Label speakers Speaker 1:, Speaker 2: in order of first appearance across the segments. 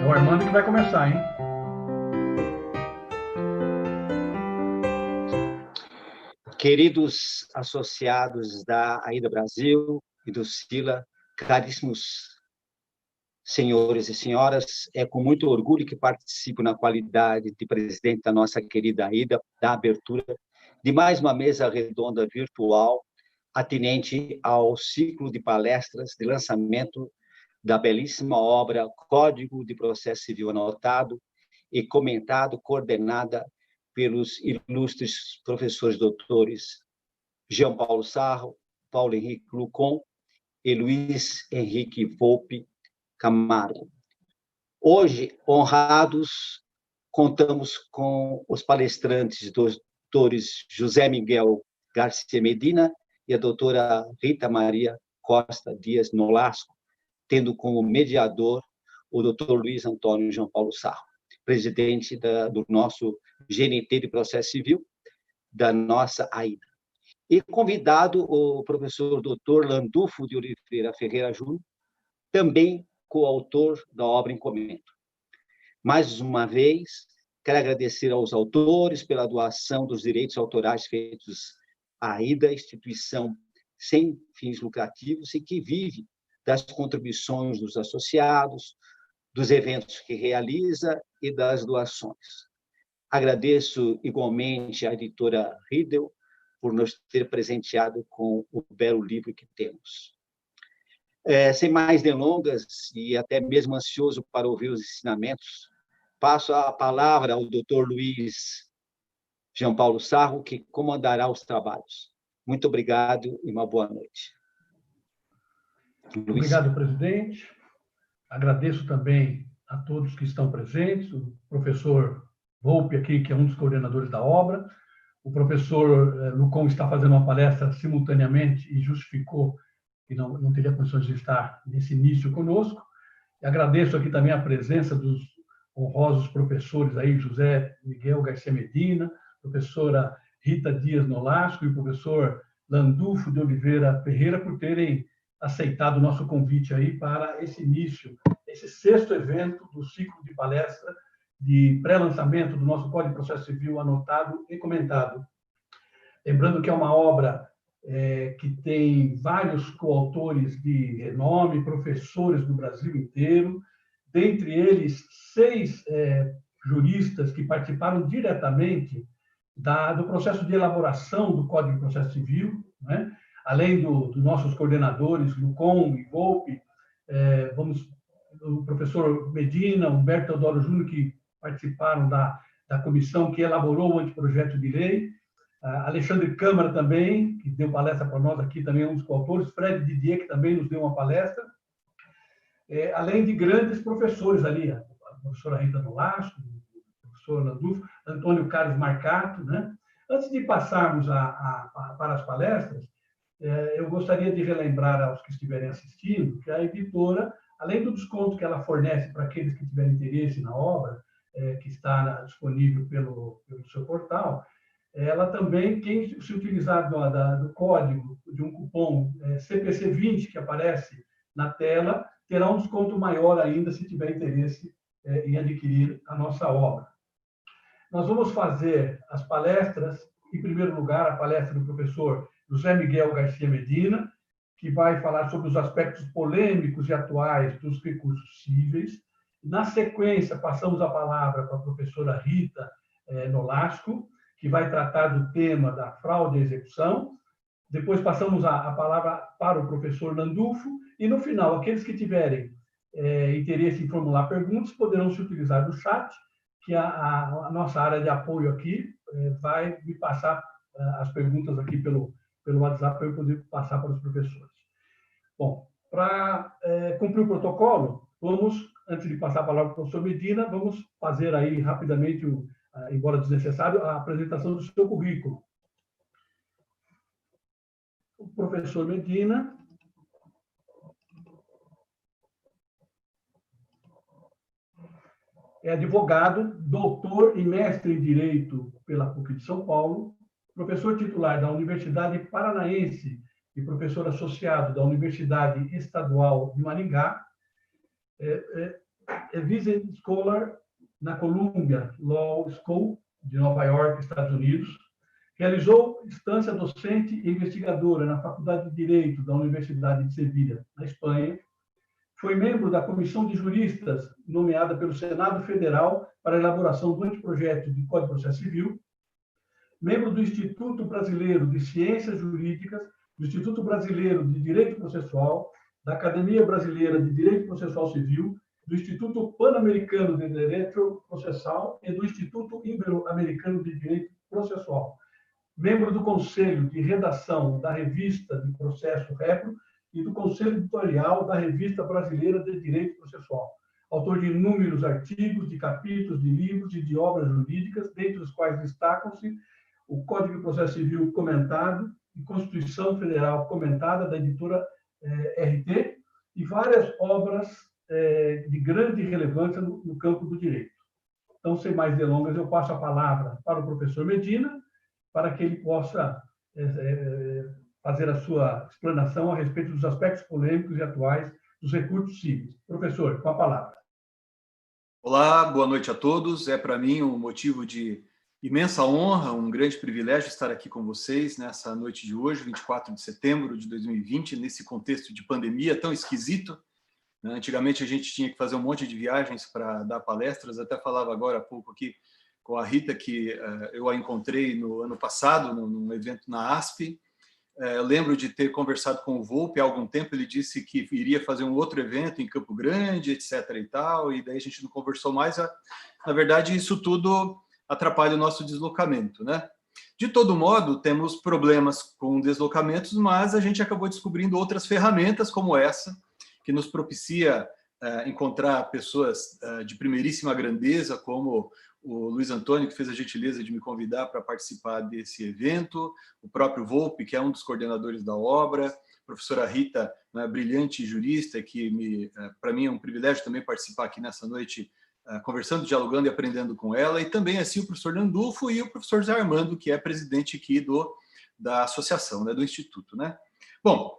Speaker 1: É o Armando que vai começar, hein?
Speaker 2: Queridos associados da AIDA Brasil e do SILA, caríssimos senhores e senhoras, é com muito orgulho que participo na qualidade de presidente da nossa querida AIDA, da abertura de mais uma mesa redonda virtual, atinente ao ciclo de palestras de lançamento da belíssima obra Código de Processo Civil Anotado e Comentado, coordenada pelos ilustres professores doutores Jean Paulo Sarro, Paulo Henrique Lucon e Luiz Henrique Volpe Camargo. Hoje, honrados, contamos com os palestrantes doutores José Miguel Garcia Medina e a doutora Rita Maria Costa Dias Nolasco, tendo como mediador o doutor Luiz Antônio João Paulo Sarro, presidente do nosso GNT de Processo Civil, da nossa AIDA. E convidado o professor doutor Landulfo de Oliveira Ferreira Júnior, também coautor da obra em comento. Mais uma vez, quero agradecer aos autores pela doação dos direitos autorais feitos à AIDA, instituição sem fins lucrativos e que vive das contribuições dos associados, dos eventos que realiza e das doações. Agradeço igualmente à editora Riedel por nos ter presenteado com o belo livro que temos. Sem mais delongas e até mesmo ansioso para ouvir os ensinamentos, passo a palavra ao Dr. Luiz Jean Paulo Sarro, que comandará os trabalhos. Muito obrigado e uma boa noite.
Speaker 1: Luiz. Obrigado, presidente. Agradeço também a todos que estão presentes, o professor Volpe aqui, que é um dos coordenadores da obra, o professor Lucon está fazendo uma palestra simultaneamente e justificou que não teria condições de estar nesse início conosco. E agradeço aqui também a presença dos honrosos professores aí, José Miguel Garcia Medina, professora Rita Dias Nolasco e o professor Landulfo de Oliveira Ferreira por terem aceitado o nosso convite aí para esse início, esse 6º evento do ciclo de palestra de pré-lançamento do nosso Código de Processo Civil anotado e comentado. Lembrando que é uma obra que tem vários coautores de renome, professores do Brasil inteiro, dentre eles 6 juristas que participaram diretamente do processo de elaboração do Código de Processo Civil, né? Além dos nossos coordenadores, Lucon e Volpe, o professor Medina, Humberto Teodoro Júnior, que participaram da comissão que elaborou o anteprojeto de lei, Alexandre Câmara também, que deu palestra para nós aqui, também um dos coautores, Fred Didier, que também nos deu uma palestra, além de grandes professores ali, a professora Rita Nolasco, o professor Landulfo, Antônio Carlos Marcato, né? Antes de passarmos para as palestras, eu gostaria de relembrar aos que estiverem assistindo que a editora, além do desconto que ela fornece para aqueles que tiverem interesse na obra, que está disponível pelo seu portal, ela também, quem se utilizar do código, de um cupom CPC20 que aparece na tela, terá um desconto maior ainda se tiver interesse em adquirir a nossa obra. Nós vamos fazer as palestras, em primeiro lugar, a palestra do professor José Miguel Garcia Medina, que vai falar sobre os aspectos polêmicos e atuais dos recursos cíveis. Na sequência, passamos a palavra para a professora Rita Nolasco, que vai tratar do tema da fraude à execução. Depois passamos a palavra para o professor Landulfo. E, no final, aqueles que tiverem interesse em formular perguntas poderão se utilizar do chat, que a nossa área de apoio aqui vai me passar as perguntas aqui pelo WhatsApp para eu poder passar para os professores. Bom, para cumprir o protocolo, vamos, antes de passar a palavra para o professor Medina, vamos fazer aí rapidamente, embora desnecessário, a apresentação do seu currículo. O professor Medina é advogado, doutor e mestre em Direito pela PUC de São Paulo, professor titular da Universidade Paranaense e professor associado da Universidade Estadual de Maringá, é Visiting Scholar na Columbia Law School de Nova York, Estados Unidos. Realizou instância docente e investigadora na Faculdade de Direito da Universidade de Sevilha, na Espanha. Foi membro da Comissão de Juristas nomeada pelo Senado Federal para a elaboração do anteprojeto de Código de Processo Civil. Membro do Instituto Brasileiro de Ciências Jurídicas, do Instituto Brasileiro de Direito Processual, da Academia Brasileira de Direito Processual Civil, do Instituto Pan-Americano de Direito Processal e do Instituto Ibero-Americano de Direito Processual. Membro do Conselho de Redação da Revista de Processo Repro e do Conselho Editorial da Revista Brasileira de Direito Processual. Autor de inúmeros artigos, de capítulos, de livros e de obras jurídicas, dentre os quais destacam-se o Código de Processo Civil comentado e Constituição Federal comentada, da editora RT, e várias obras de grande relevância no campo do direito. Então, sem mais delongas, eu passo a palavra para o professor Medina, para que ele possa fazer a sua explanação a respeito dos aspectos polêmicos e atuais dos recursos cíveis. Professor, com a palavra.
Speaker 3: Olá, boa noite a todos. É para mim um motivo de imensa honra, um grande privilégio estar aqui com vocês nessa noite de hoje, 24 de setembro de 2020, nesse contexto de pandemia tão esquisito. Antigamente a gente tinha que fazer um monte de viagens para dar palestras, até falava agora há pouco aqui com a Rita que eu a encontrei no ano passado, num evento na ASP. Eu lembro de ter conversado com o Volpe há algum tempo, ele disse que iria fazer um outro evento em Campo Grande, etc. e tal, e daí a gente não conversou mais. Na verdade, isso tudo atrapalha o nosso deslocamento, né? De todo modo, temos problemas com deslocamentos, mas a gente acabou descobrindo outras ferramentas como essa, que nos propicia encontrar pessoas de primeiríssima grandeza, como o Luiz Antônio, que fez a gentileza de me convidar para participar desse evento, o próprio Volpe, que é um dos coordenadores da obra, a professora Rita, né, brilhante jurista, que para mim é um privilégio também participar aqui nessa noite, conversando, dialogando e aprendendo com ela, e também assim o professor Landulfo e o professor Zé Armando, que é presidente aqui da associação, né, do Instituto. Né? Bom,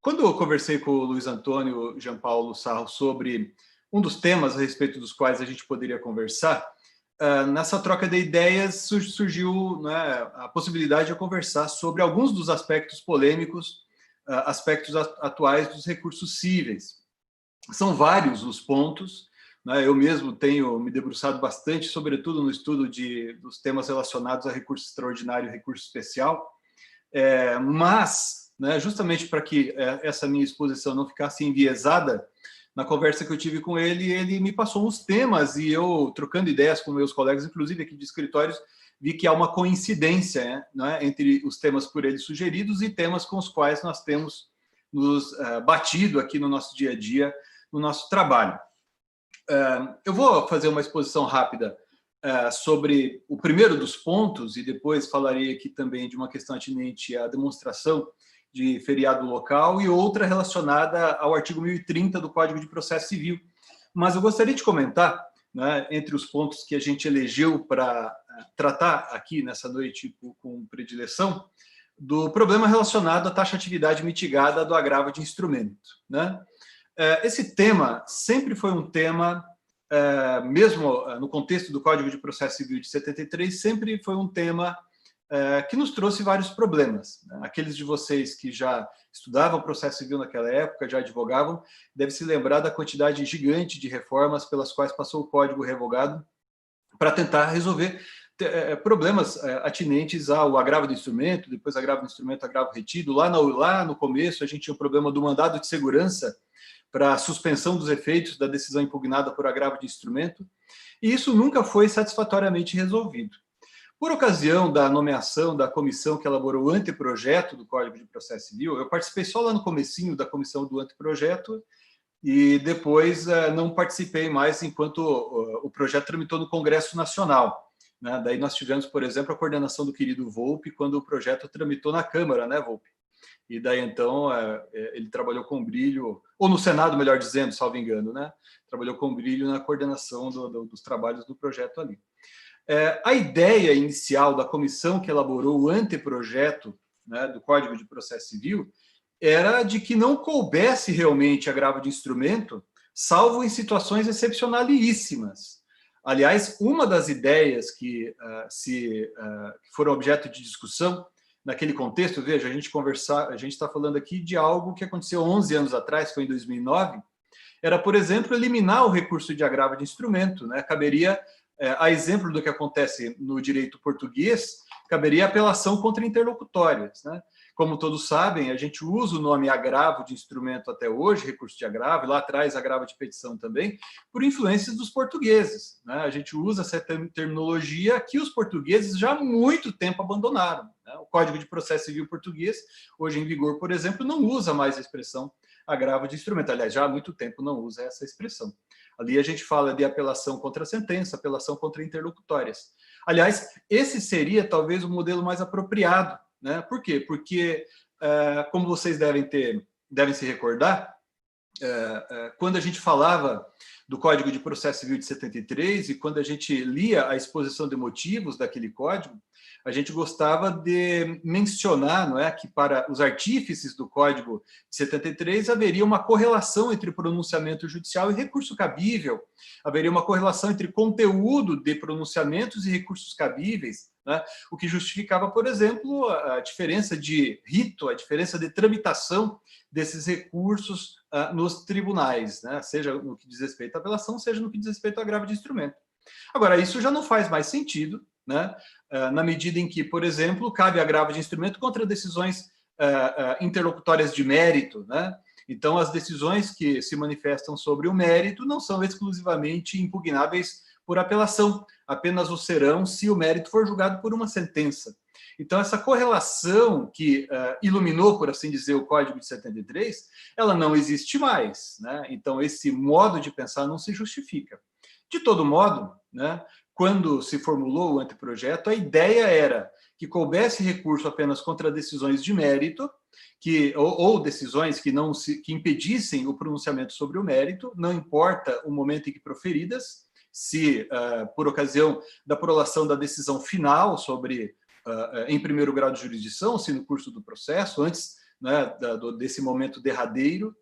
Speaker 3: quando eu conversei com o Luiz Antônio Jean Paulo Sarro sobre um dos temas a respeito dos quais a gente poderia conversar, nessa troca de ideias surgiu, né, a possibilidade de eu conversar sobre alguns dos aspectos polêmicos, aspectos atuais dos recursos cíveis. São vários os pontos, né, eu mesmo tenho me debruçado bastante, sobretudo no estudo dos temas relacionados a recurso extraordinário e recurso especial, mas, né, justamente para que essa minha exposição não ficasse enviesada, na conversa que eu tive com ele, ele me passou uns temas e eu, trocando ideias com meus colegas, inclusive aqui de escritórios, vi que há uma coincidência, né, entre os temas por ele sugeridos e temas com os quais nós temos nos batido aqui no nosso dia a dia, no nosso trabalho. Eu vou fazer uma exposição rápida sobre o primeiro dos pontos e depois falarei aqui também de uma questão atinente à demonstração de feriado local e outra relacionada ao artigo 1030 do Código de Processo Civil. Mas eu gostaria de comentar, né, entre os pontos que a gente elegeu para tratar aqui nessa noite com predileção, do problema relacionado à taxatividade mitigada do agravo de instrumento. Né? Esse tema sempre foi um tema, mesmo no contexto do Código de Processo Civil de 73, sempre foi um tema que nos trouxe vários problemas. Aqueles de vocês que já estudavam processo civil naquela época, já advogavam, devem se lembrar da quantidade gigante de reformas pelas quais passou o Código revogado para tentar resolver problemas atinentes ao agravo do instrumento, depois agravo do instrumento, agravo retido. Lá no começo, a gente tinha o problema do mandado de segurança para a suspensão dos efeitos da decisão impugnada por agravo de instrumento, e isso nunca foi satisfatoriamente resolvido. Por ocasião da nomeação da comissão que elaborou o anteprojeto do Código de Processo Civil, eu participei só lá no comecinho da comissão do anteprojeto e depois não participei mais enquanto o projeto tramitou no Congresso Nacional. Né? Daí nós tivemos, por exemplo, a coordenação do querido Volpe quando o projeto tramitou na Câmara, né, Volpe? E daí, então, ele trabalhou com brilho, ou no Senado, melhor dizendo, salvo engano, né? Trabalhou com brilho na coordenação dos trabalhos do projeto ali. A ideia inicial da comissão que elaborou o anteprojeto, né, do Código de Processo Civil era de que não coubesse realmente agravo de instrumento salvo em situações excepcionalíssimas. Aliás, uma das ideias que foram objeto de discussão naquele contexto, veja, a gente está falando aqui de algo que aconteceu 11 anos atrás, foi em 2009, era, por exemplo, eliminar o recurso de agravo de instrumento, né? Caberia, a exemplo do que acontece no direito português, caberia apelação contra interlocutórias, né? Como todos sabem, a gente usa o nome agravo de instrumento até hoje, recurso de agravo, e lá atrás agravo de petição também, por influências dos portugueses, né? A gente usa essa terminologia que os portugueses já há muito tempo abandonaram, né? O Código de Processo Civil português, hoje em vigor, por exemplo, não usa mais a expressão agravo de instrumento. Aliás, já há muito tempo não usa essa expressão. Ali a gente fala de apelação contra a sentença, apelação contra interlocutórias. Aliás, esse seria talvez o modelo mais apropriado, né? Por quê? Porque, como vocês devem se recordar, quando a gente falava do Código de Processo Civil de 73 e quando a gente lia a exposição de motivos daquele código, a gente gostava de mencionar, não é, que para os artífices do Código de 73 haveria uma correlação entre pronunciamento judicial e recurso cabível, haveria uma correlação entre conteúdo de pronunciamentos e recursos cabíveis, né? O que justificava, por exemplo, a diferença de rito, a diferença de tramitação desses recursos nos tribunais, né? Seja no que diz respeito à apelação, seja no que diz respeito ao agravo de instrumento. Agora, isso já não faz mais sentido, né? Na medida em que, por exemplo, cabe agravo de instrumento contra decisões interlocutórias de mérito, né? Então, as decisões que se manifestam sobre o mérito não são exclusivamente impugnáveis por apelação, apenas o serão se o mérito for julgado por uma sentença. Então, essa correlação que iluminou, por assim dizer, o Código de 73, ela não existe mais, né? Então, esse modo de pensar não se justifica. De todo modo, né, quando se formulou o anteprojeto, a ideia era que coubesse recurso apenas contra decisões de mérito, ou decisões que impedissem o pronunciamento sobre o mérito, não importa o momento em que proferidas, se por ocasião da prolação da decisão final sobre em primeiro grau de jurisdição, se no curso do processo, antes, né, desse momento derradeiro.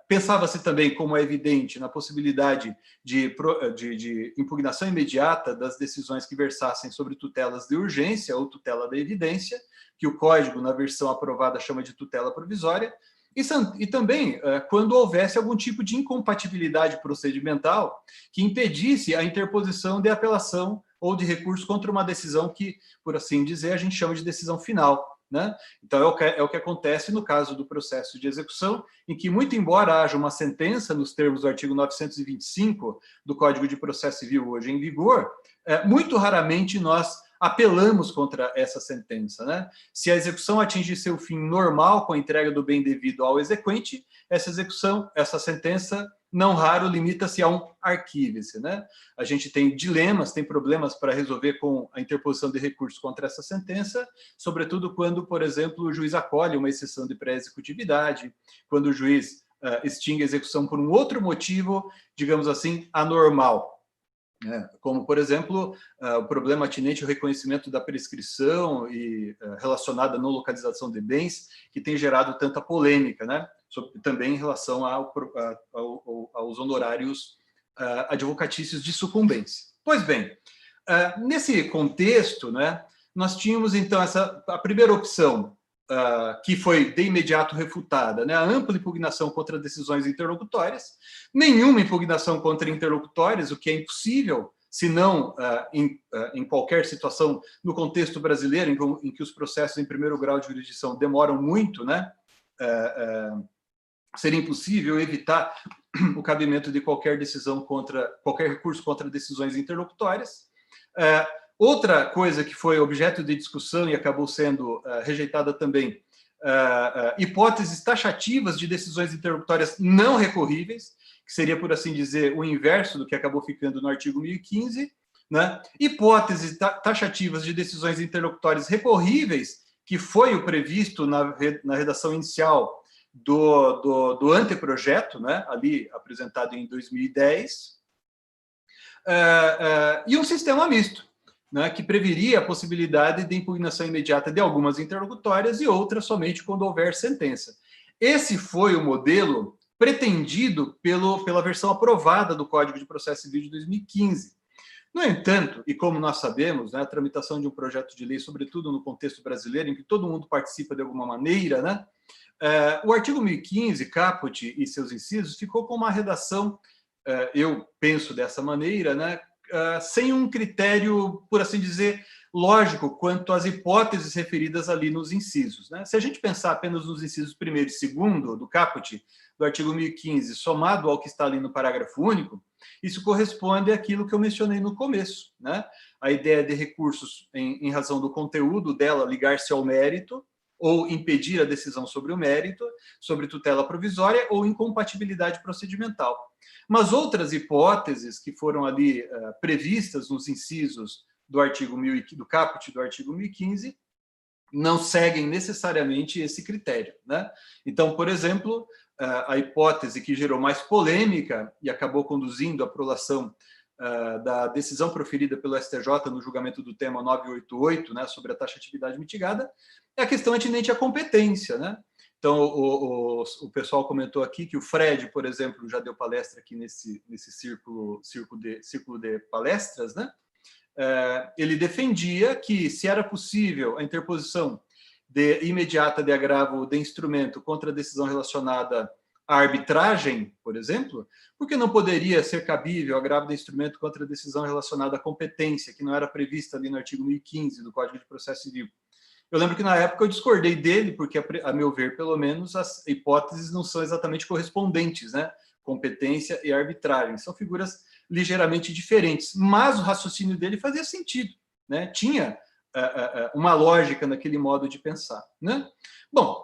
Speaker 3: Pensava-se também, como é evidente, na possibilidade de impugnação imediata das decisões que versassem sobre tutelas de urgência ou tutela da evidência, que o Código, na versão aprovada, chama de tutela provisória, e também quando houvesse algum tipo de incompatibilidade procedimental que impedisse a interposição de apelação ou de recurso contra uma decisão que, por assim dizer, a gente chama de decisão final, né? Então, é o que acontece no caso do processo de execução, em que, muito embora haja uma sentença nos termos do artigo 925 do Código de Processo Civil hoje em vigor, muito raramente nós apelamos contra essa sentença, né? Se a execução atingir seu fim normal com a entrega do bem devido ao exequente, essa sentença, não raro, limita-se a um arquívice, né? A gente tem dilemas, tem problemas para resolver com a interposição de recursos contra essa sentença, sobretudo quando, por exemplo, o juiz acolhe uma exceção de pré-executividade, quando o juiz extingue a execução por um outro motivo, digamos assim, anormal. Como, por exemplo, o problema atinente ao reconhecimento da prescrição e relacionada à não localização de bens, que tem gerado tanta polêmica, né? Também em relação aos honorários advocatícios de sucumbência. Pois bem, nesse contexto, né, nós tínhamos, então, a primeira opção, que foi de imediato refutada, né? A ampla impugnação contra decisões interlocutórias, nenhuma impugnação contra interlocutórias, o que é impossível, se não em qualquer situação no contexto brasileiro, em que os processos em primeiro grau de jurisdição demoram muito, né? Seria impossível evitar o cabimento de qualquer recurso contra decisões interlocutórias. Outra coisa que foi objeto de discussão e acabou sendo rejeitada também, hipóteses taxativas de decisões interlocutórias não recorríveis, que seria, por assim dizer, o inverso do que acabou ficando no artigo 1015, né? Hipóteses taxativas de decisões interlocutórias recorríveis, que foi o previsto na redação inicial do anteprojeto, né? Ali apresentado em 2010, e um sistema misto, né, que preveria a possibilidade de impugnação imediata de algumas interlocutórias e outras somente quando houver sentença. Esse foi o modelo pretendido pela versão aprovada do Código de Processo Civil de 2015. No entanto, e como nós sabemos, né, a tramitação de um projeto de lei, sobretudo no contexto brasileiro, em que todo mundo participa de alguma maneira, né, o artigo 1015, caput e seus incisos, ficou com uma redação, eu penso dessa maneira, né, sem um critério, por assim dizer, lógico quanto às hipóteses referidas ali nos incisos, né? Se a gente pensar apenas nos incisos 1º e 2º do caput do artigo 1015, somado ao que está ali no parágrafo único, isso corresponde àquilo que eu mencionei no começo, né? A ideia de recursos em razão do conteúdo dela ligar-se ao mérito, ou impedir a decisão sobre o mérito, sobre tutela provisória ou incompatibilidade procedimental. Mas outras hipóteses que foram ali previstas nos incisos do artigo do caput do artigo 1015 não seguem necessariamente esse critério, né? Então, por exemplo, a hipótese que gerou mais polêmica e acabou conduzindo à prolação da decisão proferida pelo STJ no julgamento do tema 988, né, sobre a taxatividade mitigada, é a questão atinente à competência, né? Então, o pessoal comentou aqui que o Fred, por exemplo, já deu palestra aqui nesse círculo de palestras, né? Ele defendia que, se era possível a interposição imediata de agravo de instrumento contra a decisão relacionada à arbitragem, por exemplo, porque não poderia ser cabível agravo de instrumento contra a decisão relacionada à competência, que não era prevista ali no artigo 1015 do Código de Processo Civil. Eu lembro que, na época, eu discordei dele, porque, a meu ver, pelo menos, as hipóteses não são exatamente correspondentes, né? Competência e arbitragem. São figuras ligeiramente diferentes, mas o raciocínio dele fazia sentido, né? Tinha uma lógica naquele modo de pensar, né? Bom,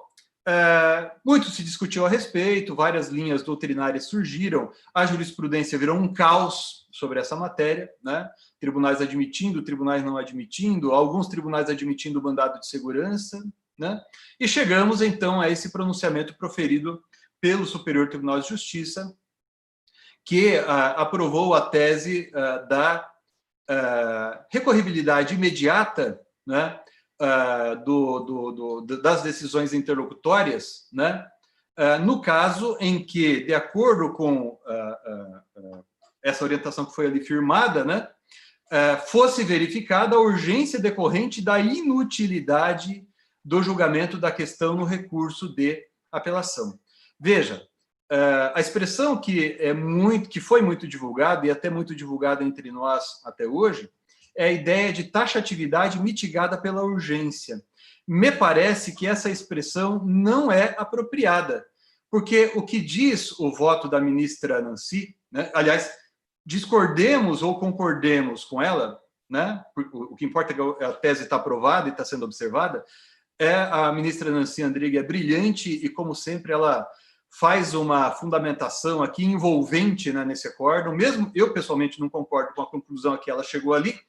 Speaker 3: muito se discutiu a respeito, várias linhas doutrinárias surgiram, a jurisprudência virou um caos sobre essa matéria, né? Tribunais admitindo, tribunais não admitindo, alguns tribunais admitindo o mandado de segurança, né? E chegamos, então, a esse pronunciamento proferido pelo Superior Tribunal de Justiça, que aprovou a tese da recorribilidade imediata, né, das decisões interlocutórias, né, no caso em que, de acordo com essa orientação que foi ali firmada, né, fosse verificada a urgência decorrente da inutilidade do julgamento da questão no recurso de apelação. Veja, a expressão que foi muito divulgada, e até muito divulgada entre nós até hoje, é a ideia de taxatividade mitigada pela urgência. Me parece que essa expressão não é apropriada, porque o que diz o voto da ministra Nancy, né, aliás, discordemos ou concordemos com ela, né, o que importa é que a tese está aprovada e está sendo observada, a ministra Nancy Andrighi é brilhante e, como sempre, ela faz uma fundamentação aqui envolvente, né, nesse acórdão. Mesmo eu, pessoalmente, não concordo com a conclusão a que ela chegou ali,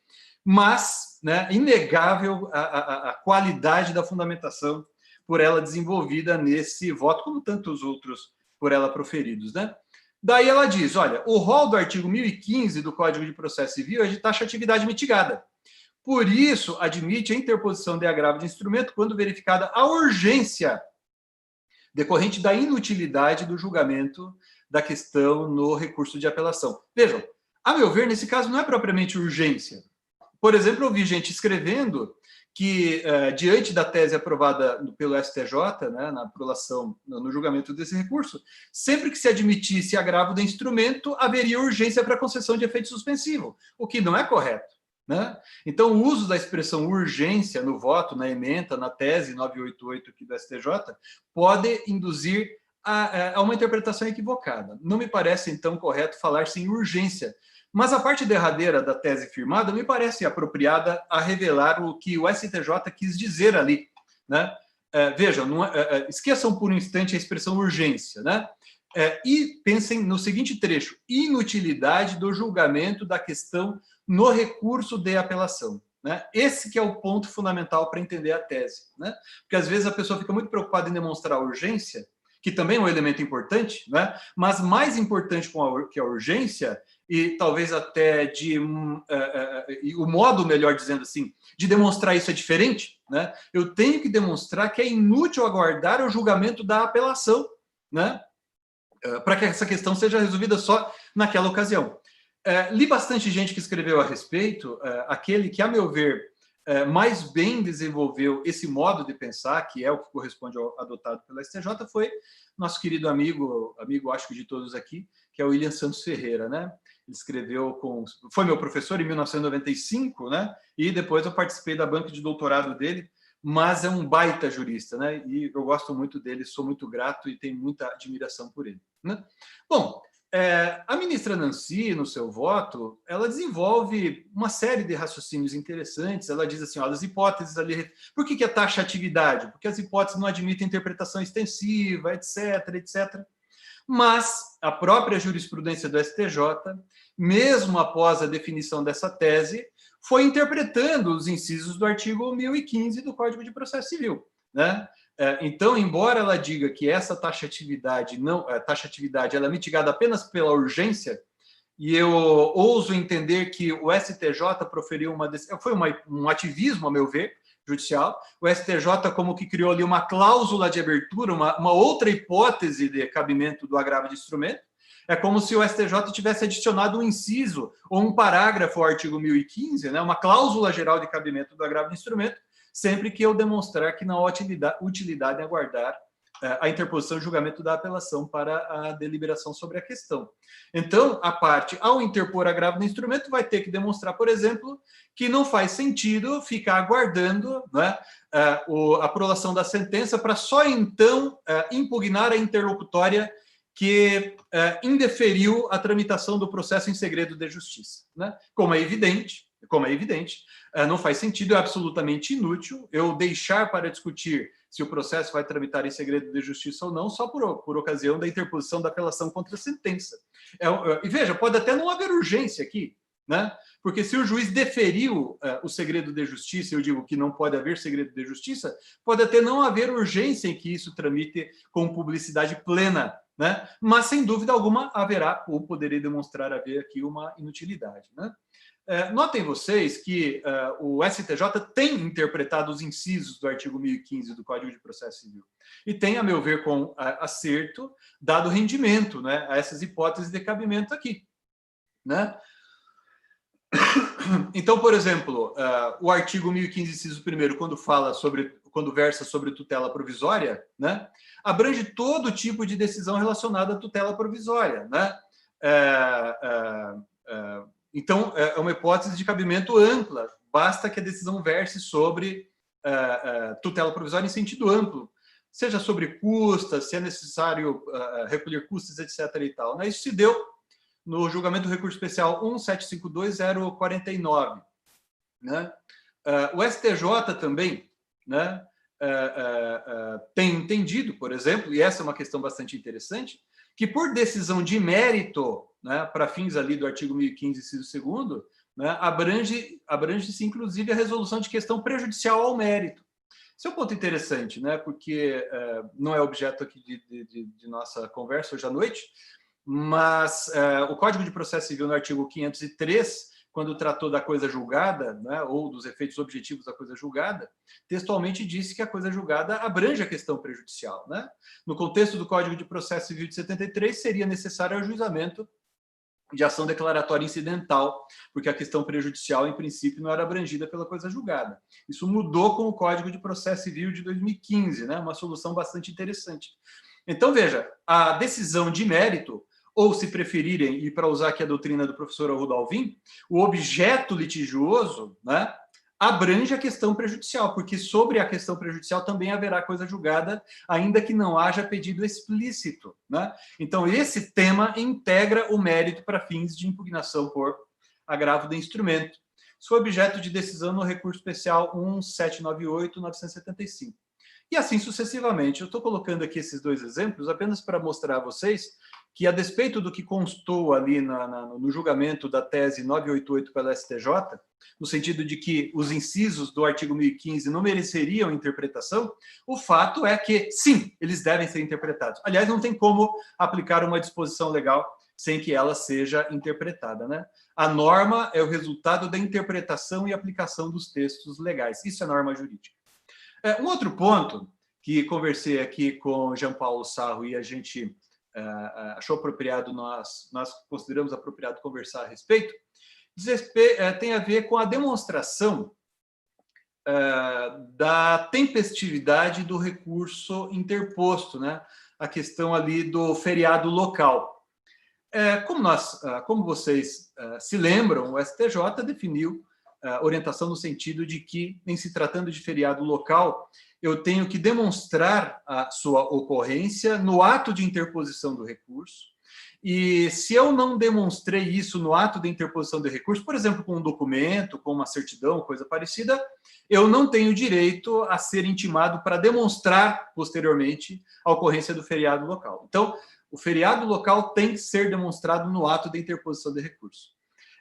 Speaker 3: mas, né, inegável a qualidade da fundamentação por ela desenvolvida nesse voto, como tantos outros por ela proferidos, né? Daí ela diz, olha, o rol do artigo 1015 do Código de Processo Civil é de taxatividade mitigada. Por isso, admite a interposição de agravo de instrumento quando verificada a urgência decorrente da inutilidade do julgamento da questão no recurso de apelação. Vejam, a meu ver, nesse caso, não é propriamente urgência. Por exemplo, eu vi gente escrevendo que, diante da tese aprovada pelo STJ, né, na prolação, no julgamento desse recurso, sempre que se admitisse agravo de instrumento, haveria urgência para concessão de efeito suspensivo, o que não é correto, né? Então, o uso da expressão urgência no voto, na ementa, na tese 988 aqui do STJ, pode induzir a uma interpretação equivocada. Não me parece, então, correto falar-se em urgência, mas a parte derradeira da tese firmada me parece apropriada a revelar o que o STJ quis dizer ali, né? Vejam, esqueçam por um instante a expressão urgência, né? E pensem no seguinte trecho: inutilidade do julgamento da questão no recurso de apelação, né? Esse que é o ponto fundamental para entender a tese, né? Porque às vezes a pessoa fica muito preocupada em demonstrar a urgência, que também é um elemento importante, né? Mas mais importante que a urgência, e talvez até o modo, melhor dizendo assim, de demonstrar isso é diferente, né? Eu tenho que demonstrar que é inútil aguardar o julgamento da apelação, né? para que essa questão seja resolvida só naquela ocasião. Li bastante gente que escreveu a respeito. Aquele que, a meu ver, mais bem desenvolveu esse modo de pensar, que é o que corresponde ao adotado pela STJ, foi nosso querido amigo acho que de todos aqui, que é o William Santos Ferreira, né? Ele escreveu foi meu professor em 1995, né? E depois eu participei da banca de doutorado dele, mas é um baita jurista, né? E eu gosto muito dele, sou muito grato e tenho muita admiração por ele, né? Bom, a ministra Nancy, no seu voto, ela desenvolve uma série de raciocínios interessantes. Ela diz assim, as hipóteses ali... Por que é taxatividade? Porque as hipóteses não admitem interpretação extensiva, etc., etc. Mas a própria jurisprudência do STJ, mesmo após a definição dessa tese, foi interpretando os incisos do artigo 1015 do Código de Processo Civil, né? Então, embora ela diga que essa taxatividade ela é mitigada apenas pela urgência, e eu ouso entender que o STJ proferiu foi um ativismo, a meu ver, judicial. O STJ como que criou ali uma cláusula de abertura, uma outra hipótese de cabimento do agravo de instrumento. É como se o STJ tivesse adicionado um inciso ou um parágrafo ao artigo 1015, né, uma cláusula geral de cabimento do agravo de instrumento, sempre que eu demonstrar que não há utilidade em aguardar a interposição e julgamento da apelação para a deliberação sobre a questão. Então, a parte, ao interpor agravo do instrumento, vai ter que demonstrar, por exemplo, que não faz sentido ficar aguardando, né, a prolação da sentença para só então impugnar a interlocutória que indeferiu a tramitação do processo em segredo de justiça, né? Como é evidente, não faz sentido, é absolutamente inútil eu deixar para discutir se o processo vai tramitar em segredo de justiça ou não, só por ocasião da interposição da apelação contra a sentença. E veja, pode até não haver urgência aqui, né? Porque se o juiz deferiu o segredo de justiça, eu digo que não pode haver segredo de justiça, pode até não haver urgência em que isso tramite com publicidade plena, né? Mas, sem dúvida alguma, haverá, ou poderei demonstrar haver aqui uma inutilidade, né? Notem vocês que o STJ tem interpretado os incisos do artigo 1015 do Código de Processo Civil e tem, a meu ver, com acerto, dado rendimento, né, a essas hipóteses de cabimento aqui, né? Então, por exemplo, o artigo 1015, inciso 1º, quando versa sobre tutela provisória, né, abrange todo tipo de decisão relacionada à tutela provisória, né? Então, é uma hipótese de cabimento ampla, basta que a decisão verse sobre tutela provisória em sentido amplo, seja sobre custas, se é necessário recolher custas, etc. e tal, né? Isso se deu no julgamento do recurso especial 1752049, né? O STJ também, né, tem entendido, por exemplo, e essa é uma questão bastante interessante, que por decisão de mérito, né, para fins ali do artigo 1015, inciso 2º, né, abrange-se inclusive a resolução de questão prejudicial ao mérito. Esse é um ponto interessante, né, porque não é objeto aqui de nossa conversa hoje à noite, mas o Código de Processo Civil, no artigo 503, quando tratou da coisa julgada, né, ou dos efeitos objetivos da coisa julgada, textualmente disse que a coisa julgada abrange a questão prejudicial, né? No contexto do Código de Processo Civil de 73, seria necessário o ajuizamento de ação declaratória incidental, porque a questão prejudicial, em princípio, não era abrangida pela coisa julgada. Isso mudou com o Código de Processo Civil de 2015, né? Uma solução bastante interessante. Então, veja, a decisão de mérito, ou, se preferirem, e para usar aqui a doutrina do professor Arruda Alvim, o objeto litigioso, né, abrange a questão prejudicial, porque sobre a questão prejudicial também haverá coisa julgada, ainda que não haja pedido explícito, né? Então, esse tema integra o mérito para fins de impugnação por agravo de instrumento. Isso foi objeto de decisão no recurso especial 1798/975. E assim sucessivamente. Eu estou colocando aqui esses dois exemplos apenas para mostrar a vocês que, a despeito do que constou ali no julgamento da tese 988 pela STJ, no sentido de que os incisos do artigo 1015 não mereceriam interpretação, o fato é que, sim, eles devem ser interpretados. Aliás, não tem como aplicar uma disposição legal sem que ela seja interpretada, né? A norma é o resultado da interpretação e aplicação dos textos legais. Isso é norma jurídica. Um outro ponto que conversei aqui com Jean Paulo Sarro e a gente achou apropriado, nós consideramos apropriado conversar a respeito, tem a ver com a demonstração da tempestividade do recurso interposto, né? A questão ali do feriado local. Como vocês se lembram, o STJ definiu orientação no sentido de que, em se tratando de feriado local, eu tenho que demonstrar a sua ocorrência no ato de interposição do recurso. E se eu não demonstrei isso no ato de interposição do recurso, por exemplo, com um documento, com uma certidão, coisa parecida, eu não tenho direito a ser intimado para demonstrar posteriormente a ocorrência do feriado local. Então, o feriado local tem que ser demonstrado no ato de interposição de recurso.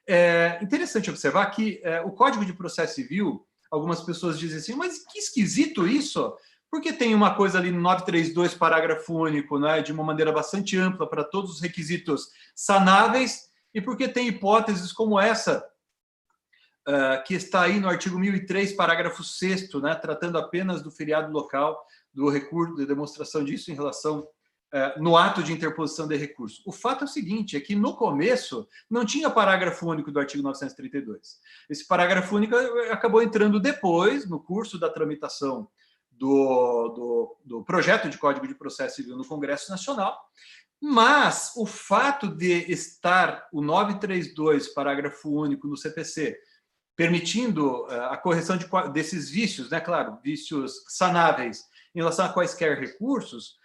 Speaker 3: É interessante observar que o Código de Processo Civil, algumas pessoas dizem assim, mas que esquisito isso, porque tem uma coisa ali no 932, parágrafo único, né, de uma maneira bastante ampla para todos os requisitos sanáveis, e porque tem hipóteses como essa, que está aí no artigo 1003, parágrafo 6º, né, tratando apenas do feriado local, do recurso, de demonstração disso em relação no ato de interposição de recurso. O fato é o seguinte, é que no começo não tinha parágrafo único do artigo 932. Esse parágrafo único acabou entrando depois, no curso da tramitação do projeto de Código de Processo Civil no Congresso Nacional, mas o fato de estar o 932, parágrafo único no CPC, permitindo a correção desses vícios, né, claro, vícios sanáveis em relação a quaisquer recursos,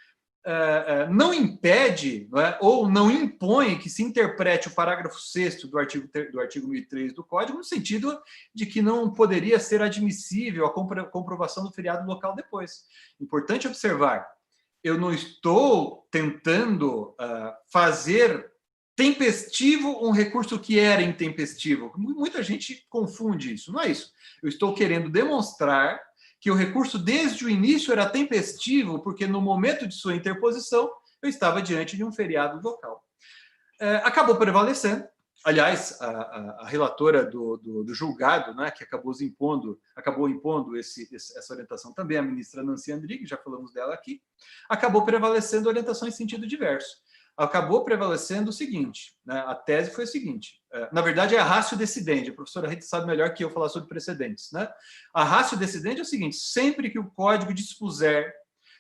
Speaker 3: não impede, não é, ou não impõe que se interprete o parágrafo 6º do artigo 1003 do Código, no sentido de que não poderia ser admissível a comprovação do feriado local depois. Importante observar, eu não estou tentando fazer tempestivo um recurso que era intempestivo. Muita gente confunde isso, não é isso. Eu estou querendo demonstrar que o recurso desde o início era tempestivo, porque no momento de sua interposição eu estava diante de um feriado local. Acabou prevalecendo, aliás, a relatora do julgado, né, que acabou impondo essa orientação também, a ministra Nancy Andrighi, já falamos dela aqui, acabou prevalecendo a orientação em sentido diverso. Acabou prevalecendo o seguinte, né, a tese foi a seguinte, na verdade é a ratio decidendi, a professora Rita sabe melhor que eu falar sobre precedentes, né? A ratio decidendi é o seguinte, sempre que o Código dispuser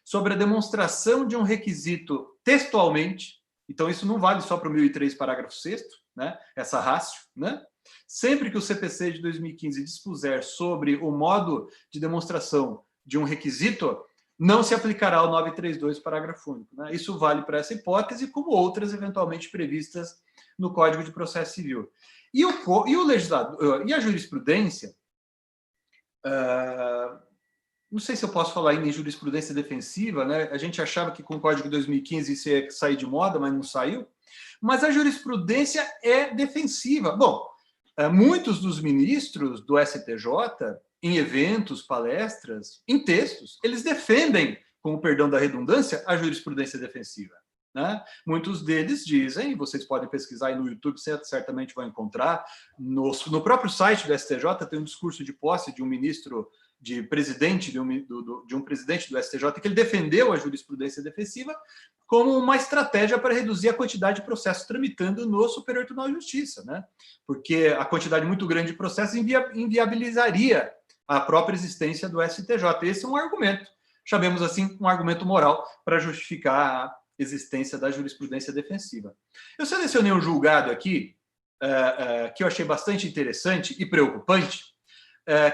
Speaker 3: sobre a demonstração de um requisito textualmente, então isso não vale só para o 1003, parágrafo 6º, né, essa ratio, né? Sempre que o CPC de 2015 dispuser sobre o modo de demonstração de um requisito, não se aplicará o 932, parágrafo único. Né? Isso vale para essa hipótese, como outras eventualmente previstas no Código de Processo Civil. E o legislador, e a jurisprudência, não sei se eu posso falar ainda em jurisprudência defensiva, né? A gente achava que com o Código de 2015 isso ia sair de moda, mas não saiu. Mas a jurisprudência é defensiva. Bom, muitos dos ministros do STJ, em eventos, palestras, em textos, eles defendem, com o perdão da redundância, a jurisprudência defensiva. Né? Muitos deles dizem, vocês podem pesquisar aí no YouTube, certamente vão encontrar, no próprio site do STJ tem um discurso de posse de um ministro, de um presidente do STJ, que ele defendeu a jurisprudência defensiva como uma estratégia para reduzir a quantidade de processos tramitando no Superior Tribunal de Justiça, né? Porque a quantidade muito grande de processos inviabilizaria a própria existência do STJ. Esse é um argumento, chamemos assim, um argumento moral para justificar a existência da jurisprudência defensiva. Eu selecionei um julgado aqui que eu achei bastante interessante e preocupante,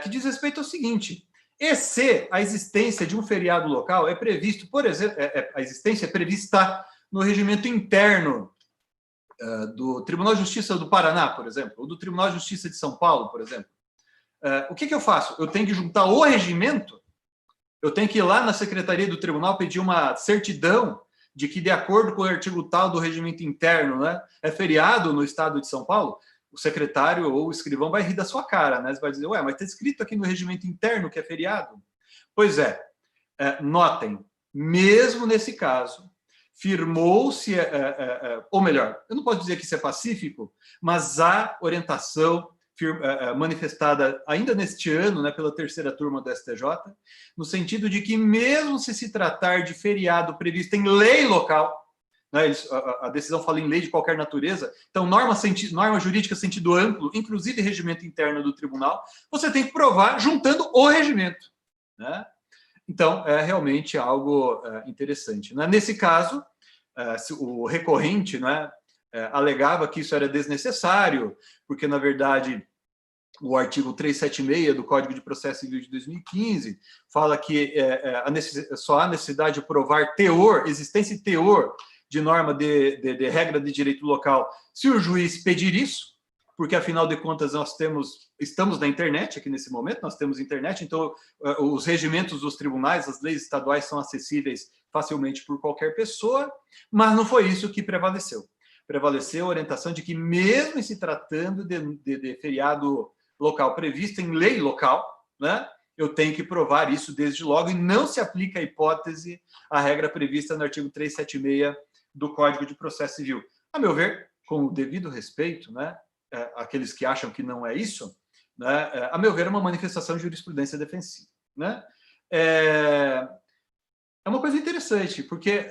Speaker 3: que diz respeito ao seguinte: e se a existência de um feriado local é previsto, por exemplo, a existência é prevista no regimento interno do Tribunal de Justiça do Paraná, por exemplo, ou do Tribunal de Justiça de São Paulo, por exemplo, o que eu faço? Eu tenho que juntar o regimento, eu tenho que ir lá na secretaria do tribunal pedir uma certidão de que, de acordo com o artigo tal do regimento interno, né, é feriado no estado de São Paulo. O secretário ou o escrivão vai rir da sua cara, né? Você vai dizer, ué, mas está escrito aqui no regimento interno que é feriado? Pois notem, mesmo nesse caso, firmou-se, ou melhor, eu não posso dizer que isso é pacífico, mas há orientação manifestada ainda neste ano, né, pela terceira turma do STJ, no sentido de que, mesmo se tratar de feriado previsto em lei local, né? A decisão fala em lei de qualquer natureza, então norma jurídica sentido amplo, inclusive regimento interno do tribunal, você tem que provar juntando o regimento, né? Então, é realmente algo interessante, né? Nesse caso, o recorrente, né, alegava que isso era desnecessário, porque, na verdade, o artigo 376 do Código de Processo Civil de 2015 fala que só há necessidade de provar existência e teor de norma de regra de direito local se o juiz pedir isso, porque, afinal de contas, estamos na internet aqui nesse momento, nós temos internet, então os regimentos dos tribunais, as leis estaduais são acessíveis facilmente por qualquer pessoa, mas não foi isso que prevaleceu. Prevaleceu a orientação de que, mesmo em se tratando de feriado local previsto em lei local, né, eu tenho que provar isso desde logo, e não se aplica a hipótese, a regra prevista no artigo 376 do Código de Processo Civil. A meu ver, com o devido respeito, né, aqueles que acham que não é isso, né, a meu ver, é uma manifestação de jurisprudência defensiva, né? É uma coisa interessante, porque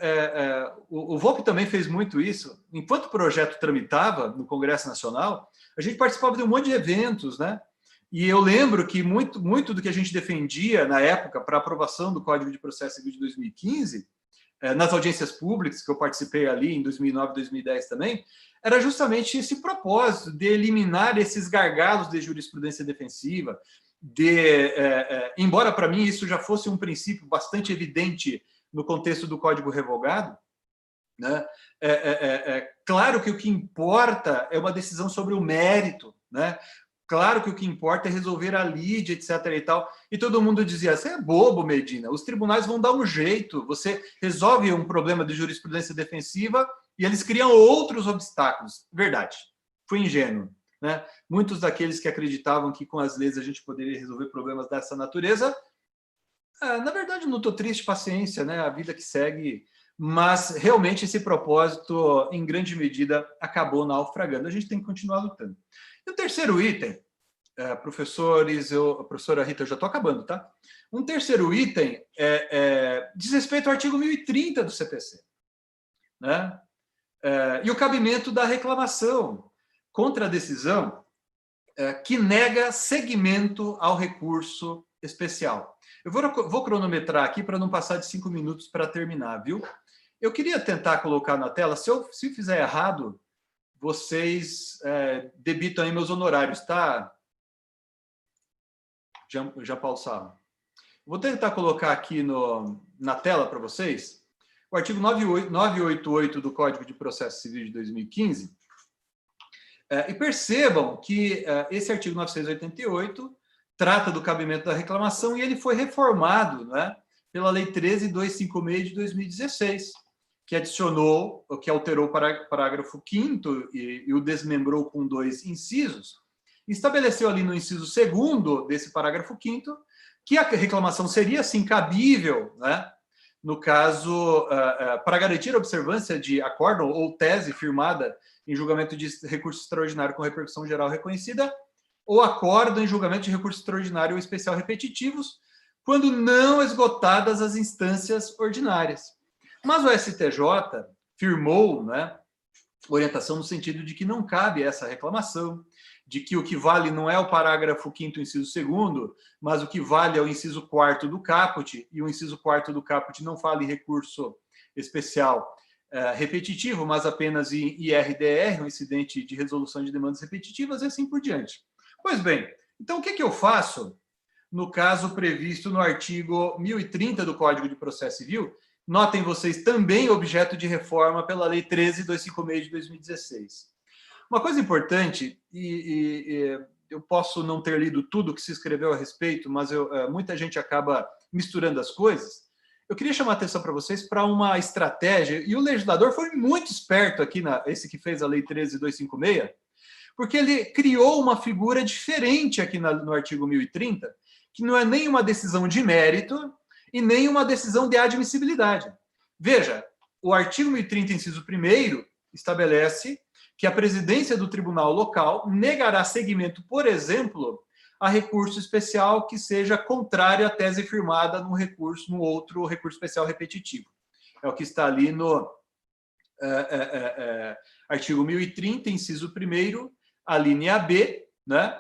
Speaker 3: o Volpi também fez muito isso. Enquanto o projeto tramitava no Congresso Nacional, a gente participava de um monte de eventos, né? E eu lembro que muito do que a gente defendia na época para aprovação do Código de Processo Civil de 2015, nas audiências públicas que eu participei ali em 2009, 2010 também, era justamente esse propósito de eliminar esses gargalos de jurisprudência defensiva, embora para mim isso já fosse um princípio bastante evidente no contexto do Código Revogado, né? Claro que o que importa é uma decisão sobre o mérito, né? Claro que o que importa é resolver a lide, etc. e tal. E todo mundo dizia, você é bobo, Medina, os tribunais vão dar um jeito, você resolve um problema de jurisprudência defensiva e eles criam outros obstáculos. Verdade, fui ingênuo, né? Muitos daqueles que acreditavam que com as leis a gente poderia resolver problemas dessa natureza, na verdade não estou triste, paciência, né? A vida que segue, mas realmente esse propósito, em grande medida, acabou naufragando. A gente tem que continuar lutando. E o terceiro item, professores, a professora Rita, eu já estou acabando, tá? Um terceiro item diz respeito ao artigo 1030 do CPC, né? E o cabimento da reclamação contra a decisão que nega seguimento ao recurso especial. Eu vou cronometrar aqui para não passar de 5 minutos para terminar, viu? Eu queria tentar colocar na tela, se fizer errado, vocês debitam aí meus honorários, tá? Jean Paulo Sarro. Vou tentar colocar aqui na tela para vocês o artigo 988 do Código de Processo Civil de 2015. E percebam que esse artigo 988 trata do cabimento da reclamação e ele foi reformado, né, pela Lei 13.256 de 2016, que adicionou, que alterou o parágrafo 5º e o desmembrou com 2 incisos, estabeleceu ali no inciso 2º desse parágrafo 5º que a reclamação seria, sim, cabível, né, no caso, para garantir a observância de acórdão ou tese firmada em julgamento de recurso extraordinário com repercussão geral reconhecida, ou acórdão em julgamento de recurso extraordinário ou especial repetitivos, quando não esgotadas as instâncias ordinárias. Mas o STJ firmou, né, orientação no sentido de que não cabe essa reclamação, de que o que vale não é o parágrafo 5º, inciso 2º, mas o que vale é o inciso 4º do caput, e o inciso 4º do caput não fala em recurso especial repetitivo, mas apenas em IRDR, um incidente de resolução de demandas repetitivas, e assim por diante. Pois bem, então o que eu faço no caso previsto no artigo 1030 do Código de Processo Civil? Notem vocês, também objeto de reforma pela Lei 13.256 de 2016. Uma coisa importante, e eu posso não ter lido tudo que se escreveu a respeito, mas muita gente acaba misturando as coisas. Eu queria chamar a atenção para vocês para uma estratégia, e o legislador foi muito esperto aqui, esse que fez a Lei 13.256, porque ele criou uma figura diferente aqui no artigo 1030, que não é nem uma decisão de mérito e nem uma decisão de admissibilidade. Veja, o artigo 1030, inciso 1º, estabelece que a presidência do tribunal local negará seguimento, por exemplo, a recurso especial que seja contrário à tese firmada no outro recurso especial repetitivo. É o que está ali no artigo 1030, inciso 1º, a linha B, né?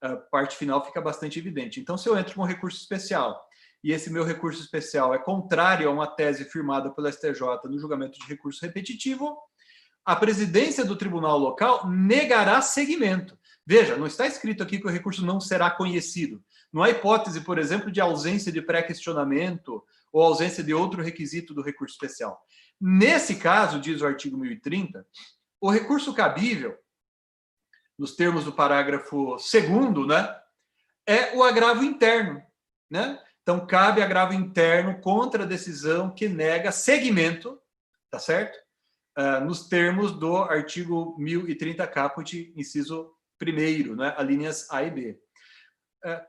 Speaker 3: A parte final fica bastante evidente. Então, se eu entro com recurso especial e esse meu recurso especial é contrário a uma tese firmada pelo STJ no julgamento de recurso repetitivo, a presidência do tribunal local negará seguimento. Veja, não está escrito aqui que o recurso não será conhecido. Não há hipótese, por exemplo, de ausência de pré-questionamento ou ausência de outro requisito do recurso especial. Nesse caso, diz o artigo 1030, o recurso cabível, nos termos do parágrafo 2º, né, é o agravo interno, né? Então, cabe agravo interno contra a decisão que nega seguimento, tá certo? Nos termos do artigo 1030 caput, inciso 1º, né, alíneas A e B.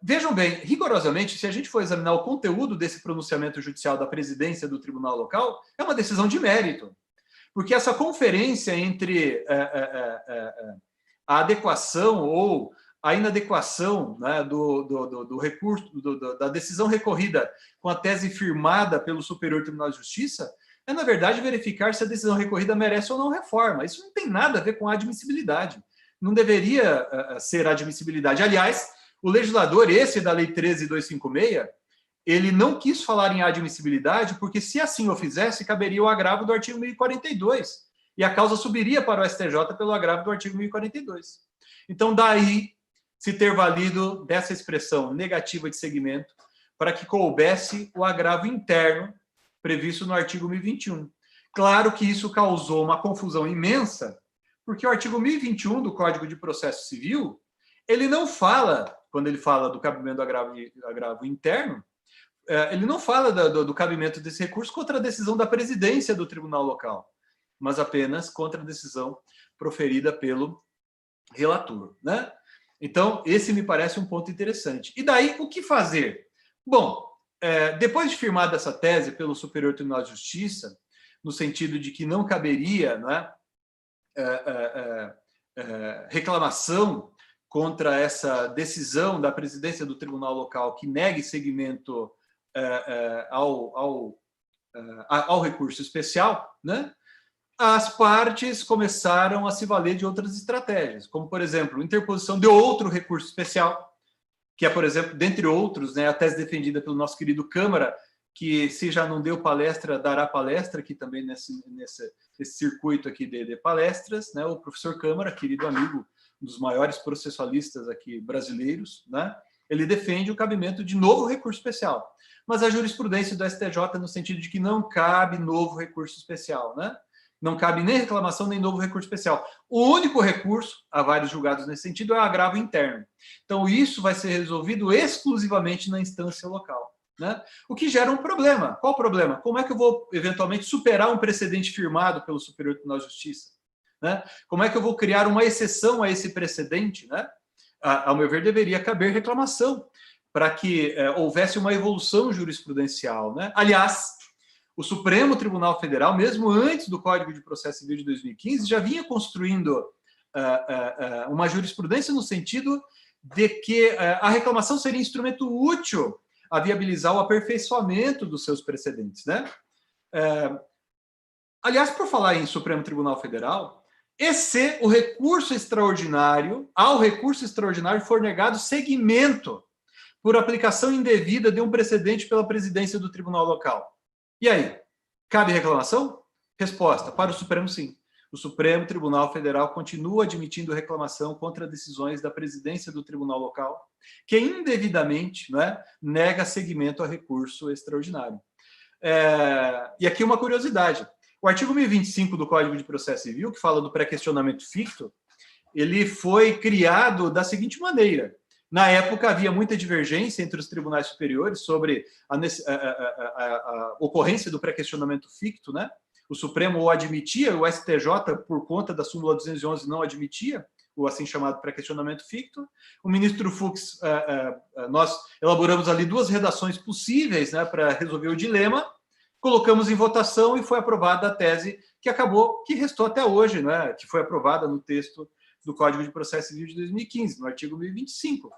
Speaker 3: Vejam bem, rigorosamente, se a gente for examinar o conteúdo desse pronunciamento judicial da presidência do tribunal local, é uma decisão de mérito, porque essa conferência entre a adequação ou a inadequação, né, do recurso, da decisão recorrida com a tese firmada pelo Superior Tribunal de Justiça, é, na verdade, verificar se a decisão recorrida merece ou não reforma. Isso não tem nada a ver com a admissibilidade. Não deveria ser admissibilidade. Aliás, o legislador, esse da Lei 13.256, ele não quis falar em admissibilidade, porque se assim o fizesse, caberia o agravo do artigo 1042, e a causa subiria para o STJ pelo agravo do artigo 1042. Então, daí se ter valido dessa expressão negativa de seguimento para que coubesse o agravo interno previsto no artigo 1021. Claro que isso causou uma confusão imensa, porque o artigo 1021 do Código de Processo Civil, ele não fala, quando ele fala do cabimento do agravo interno, ele não fala do cabimento desse recurso contra a decisão da presidência do tribunal local, mas apenas contra a decisão proferida pelo relator, né? Então, esse me parece um ponto interessante. E daí, o que fazer? Bom, depois de firmada essa tese pelo Superior Tribunal de Justiça, no sentido de que não caberia, né, reclamação contra essa decisão da presidência do tribunal local que negue seguimento ao recurso especial, né, as partes começaram a se valer de outras estratégias, como, por exemplo, interposição de outro recurso especial, que é, por exemplo, dentre outros, né, a tese defendida pelo nosso querido Câmara, que, se já não deu palestra, dará palestra aqui também nesse circuito aqui de palestras, né, o professor Câmara, querido amigo, um dos maiores processualistas aqui brasileiros, né, ele defende o cabimento de novo recurso especial. Mas a jurisprudência do STJ no sentido de que não cabe novo recurso especial, né? Não cabe nem reclamação, nem novo recurso especial. O único recurso, há vários julgados nesse sentido, é o agravo interno. Então, isso vai ser resolvido exclusivamente na instância local, né? O que gera um problema. Qual o problema? Como é que eu vou, eventualmente, superar um precedente firmado pelo Superior Tribunal de Justiça? Né? Como é que eu vou criar uma exceção a esse precedente? Né? Ao meu ver, deveria caber reclamação para que houvesse uma evolução jurisprudencial, né? Aliás, o Supremo Tribunal Federal, mesmo antes do Código de Processo Civil de 2015, já vinha construindo uma jurisprudência no sentido de que a reclamação seria instrumento útil a viabilizar o aperfeiçoamento dos seus precedentes, né? Aliás, por falar em Supremo Tribunal Federal, e se o recurso extraordinário, ao recurso extraordinário for negado seguimento por aplicação indevida de um precedente pela presidência do tribunal local. E aí, cabe reclamação? Resposta, para o Supremo, sim. O Supremo Tribunal Federal continua admitindo reclamação contra decisões da presidência do tribunal local, que indevidamente, né, nega seguimento a recurso extraordinário. E aqui uma curiosidade. O artigo 1025 do Código de Processo Civil, que fala do pré-questionamento ficto, ele foi criado da seguinte maneira. Na época, havia muita divergência entre os tribunais superiores sobre a ocorrência do pré-questionamento ficto, né? O Supremo o admitia, o STJ, por conta da súmula 211, não admitia o assim chamado pré-questionamento ficto. O ministro Fux, nós elaboramos ali duas redações possíveis, né, para resolver o dilema, colocamos em votação e foi aprovada a tese que restou até hoje, né, que foi aprovada no texto do Código de Processo Civil de 2015, no artigo 1025.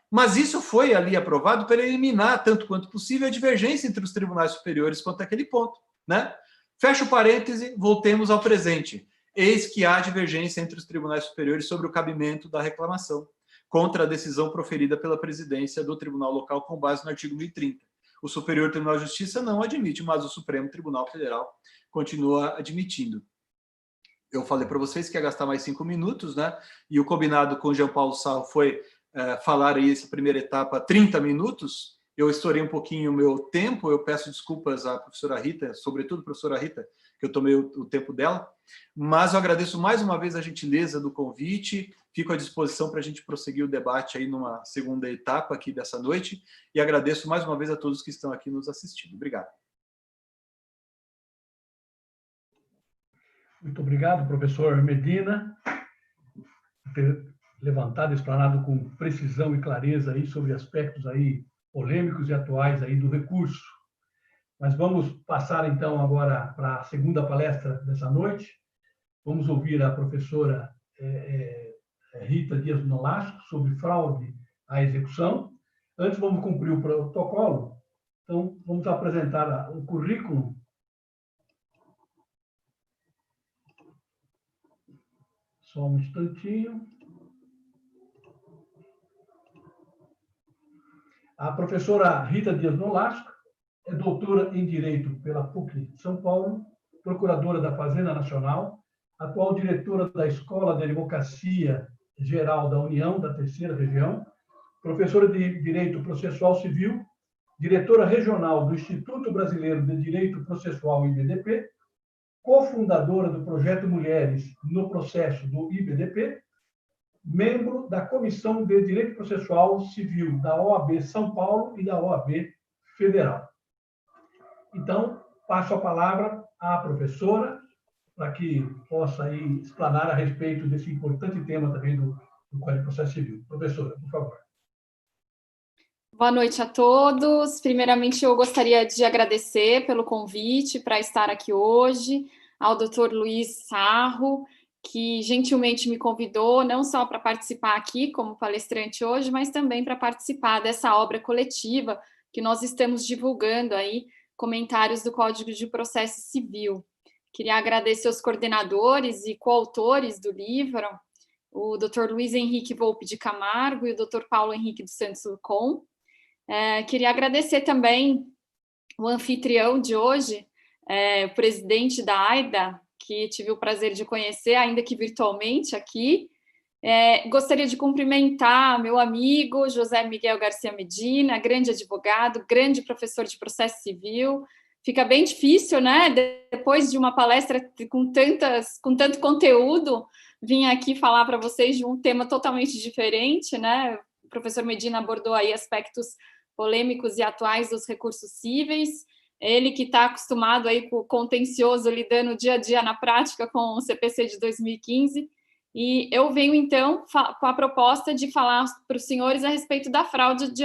Speaker 3: Mas isso foi ali aprovado para eliminar, tanto quanto possível, a divergência entre os tribunais superiores quanto àquele ponto, né? Fecha o parêntese, voltemos ao presente. Eis que há divergência entre os tribunais superiores sobre o cabimento da reclamação contra a decisão proferida pela presidência do Tribunal Local com base no artigo 1030. O Superior Tribunal de Justiça não admite, mas o Supremo Tribunal Federal continua admitindo. Eu falei para vocês que ia gastar mais 5 minutos, né? E o combinado com o Jean Paulo Sarro foi falar aí essa primeira etapa 30 minutos. Eu estourei um pouquinho o meu tempo, eu peço desculpas à professora Rita, sobretudo à professora Rita, que eu tomei o tempo dela, mas eu agradeço mais uma vez a gentileza do convite, fico à disposição para a gente prosseguir o debate aí numa segunda etapa aqui dessa noite, e agradeço mais uma vez a todos que estão aqui nos assistindo. Obrigado.
Speaker 1: Muito obrigado, professor Medina, por ter levantado e explanado com precisão e clareza aí sobre aspectos aí polêmicos e atuais aí do recurso. Mas vamos passar, então, agora para a segunda palestra dessa noite. Vamos ouvir a professora Rita Dias Nolasco sobre fraude à execução. Antes, vamos cumprir o protocolo. Então, vamos apresentar o currículo. Só um instantinho. A professora Rita Dias Nolasco é doutora em Direito pela PUC de São Paulo, procuradora da Fazenda Nacional, atual diretora da Escola de Advocacia Geral da União, da Terceira Região, professora de Direito Processual Civil, diretora regional do Instituto Brasileiro de Direito Processual IBDP, cofundadora do Projeto Mulheres no Processo do IBDP, membro da Comissão de Direito Processual Civil da OAB São Paulo e da OAB Federal. Então, passo a palavra à professora para que possa aí explanar a respeito desse importante tema também do Código de Processo Civil. Professora, por favor.
Speaker 4: Boa noite a todos. Primeiramente, eu gostaria de agradecer pelo convite para estar aqui hoje, ao Dr. Luiz Sarro, que gentilmente me convidou não só para participar aqui como palestrante hoje, mas também para participar dessa obra coletiva que nós estamos divulgando aí, comentários do Código de Processo Civil. Queria agradecer aos coordenadores e coautores do livro, o Dr. Luiz Henrique Volpe de Camargo e o Dr. Paulo Henrique dos Santos Lucon. Queria agradecer também o anfitrião de hoje, o presidente da AIDA, que tive o prazer de conhecer, ainda que virtualmente aqui. Gostaria de cumprimentar meu amigo José Miguel Garcia Medina, grande advogado, grande professor de processo civil. Fica bem difícil, né? Depois de uma palestra com tanto conteúdo, vim aqui falar para vocês de um tema totalmente diferente, né? O professor Medina abordou aí aspectos polêmicos e atuais dos recursos cíveis. Ele que está acostumado aí com o contencioso, lidando dia a dia na prática com o CPC de 2015. E eu venho, então, com a proposta de falar para os senhores a respeito da fraude de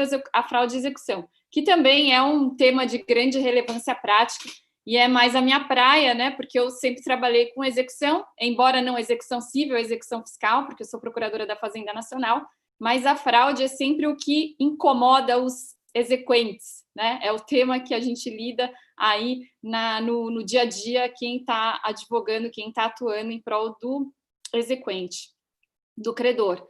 Speaker 4: execução, que também é um tema de grande relevância prática e é mais a minha praia, né? Porque eu sempre trabalhei com execução, embora não execução civil, execução fiscal, porque eu sou procuradora da Fazenda Nacional, mas a fraude é sempre o que incomoda os exequentes, né? É o tema que a gente lida aí no dia a dia, quem está advogando, quem está atuando em prol do exequente, do credor.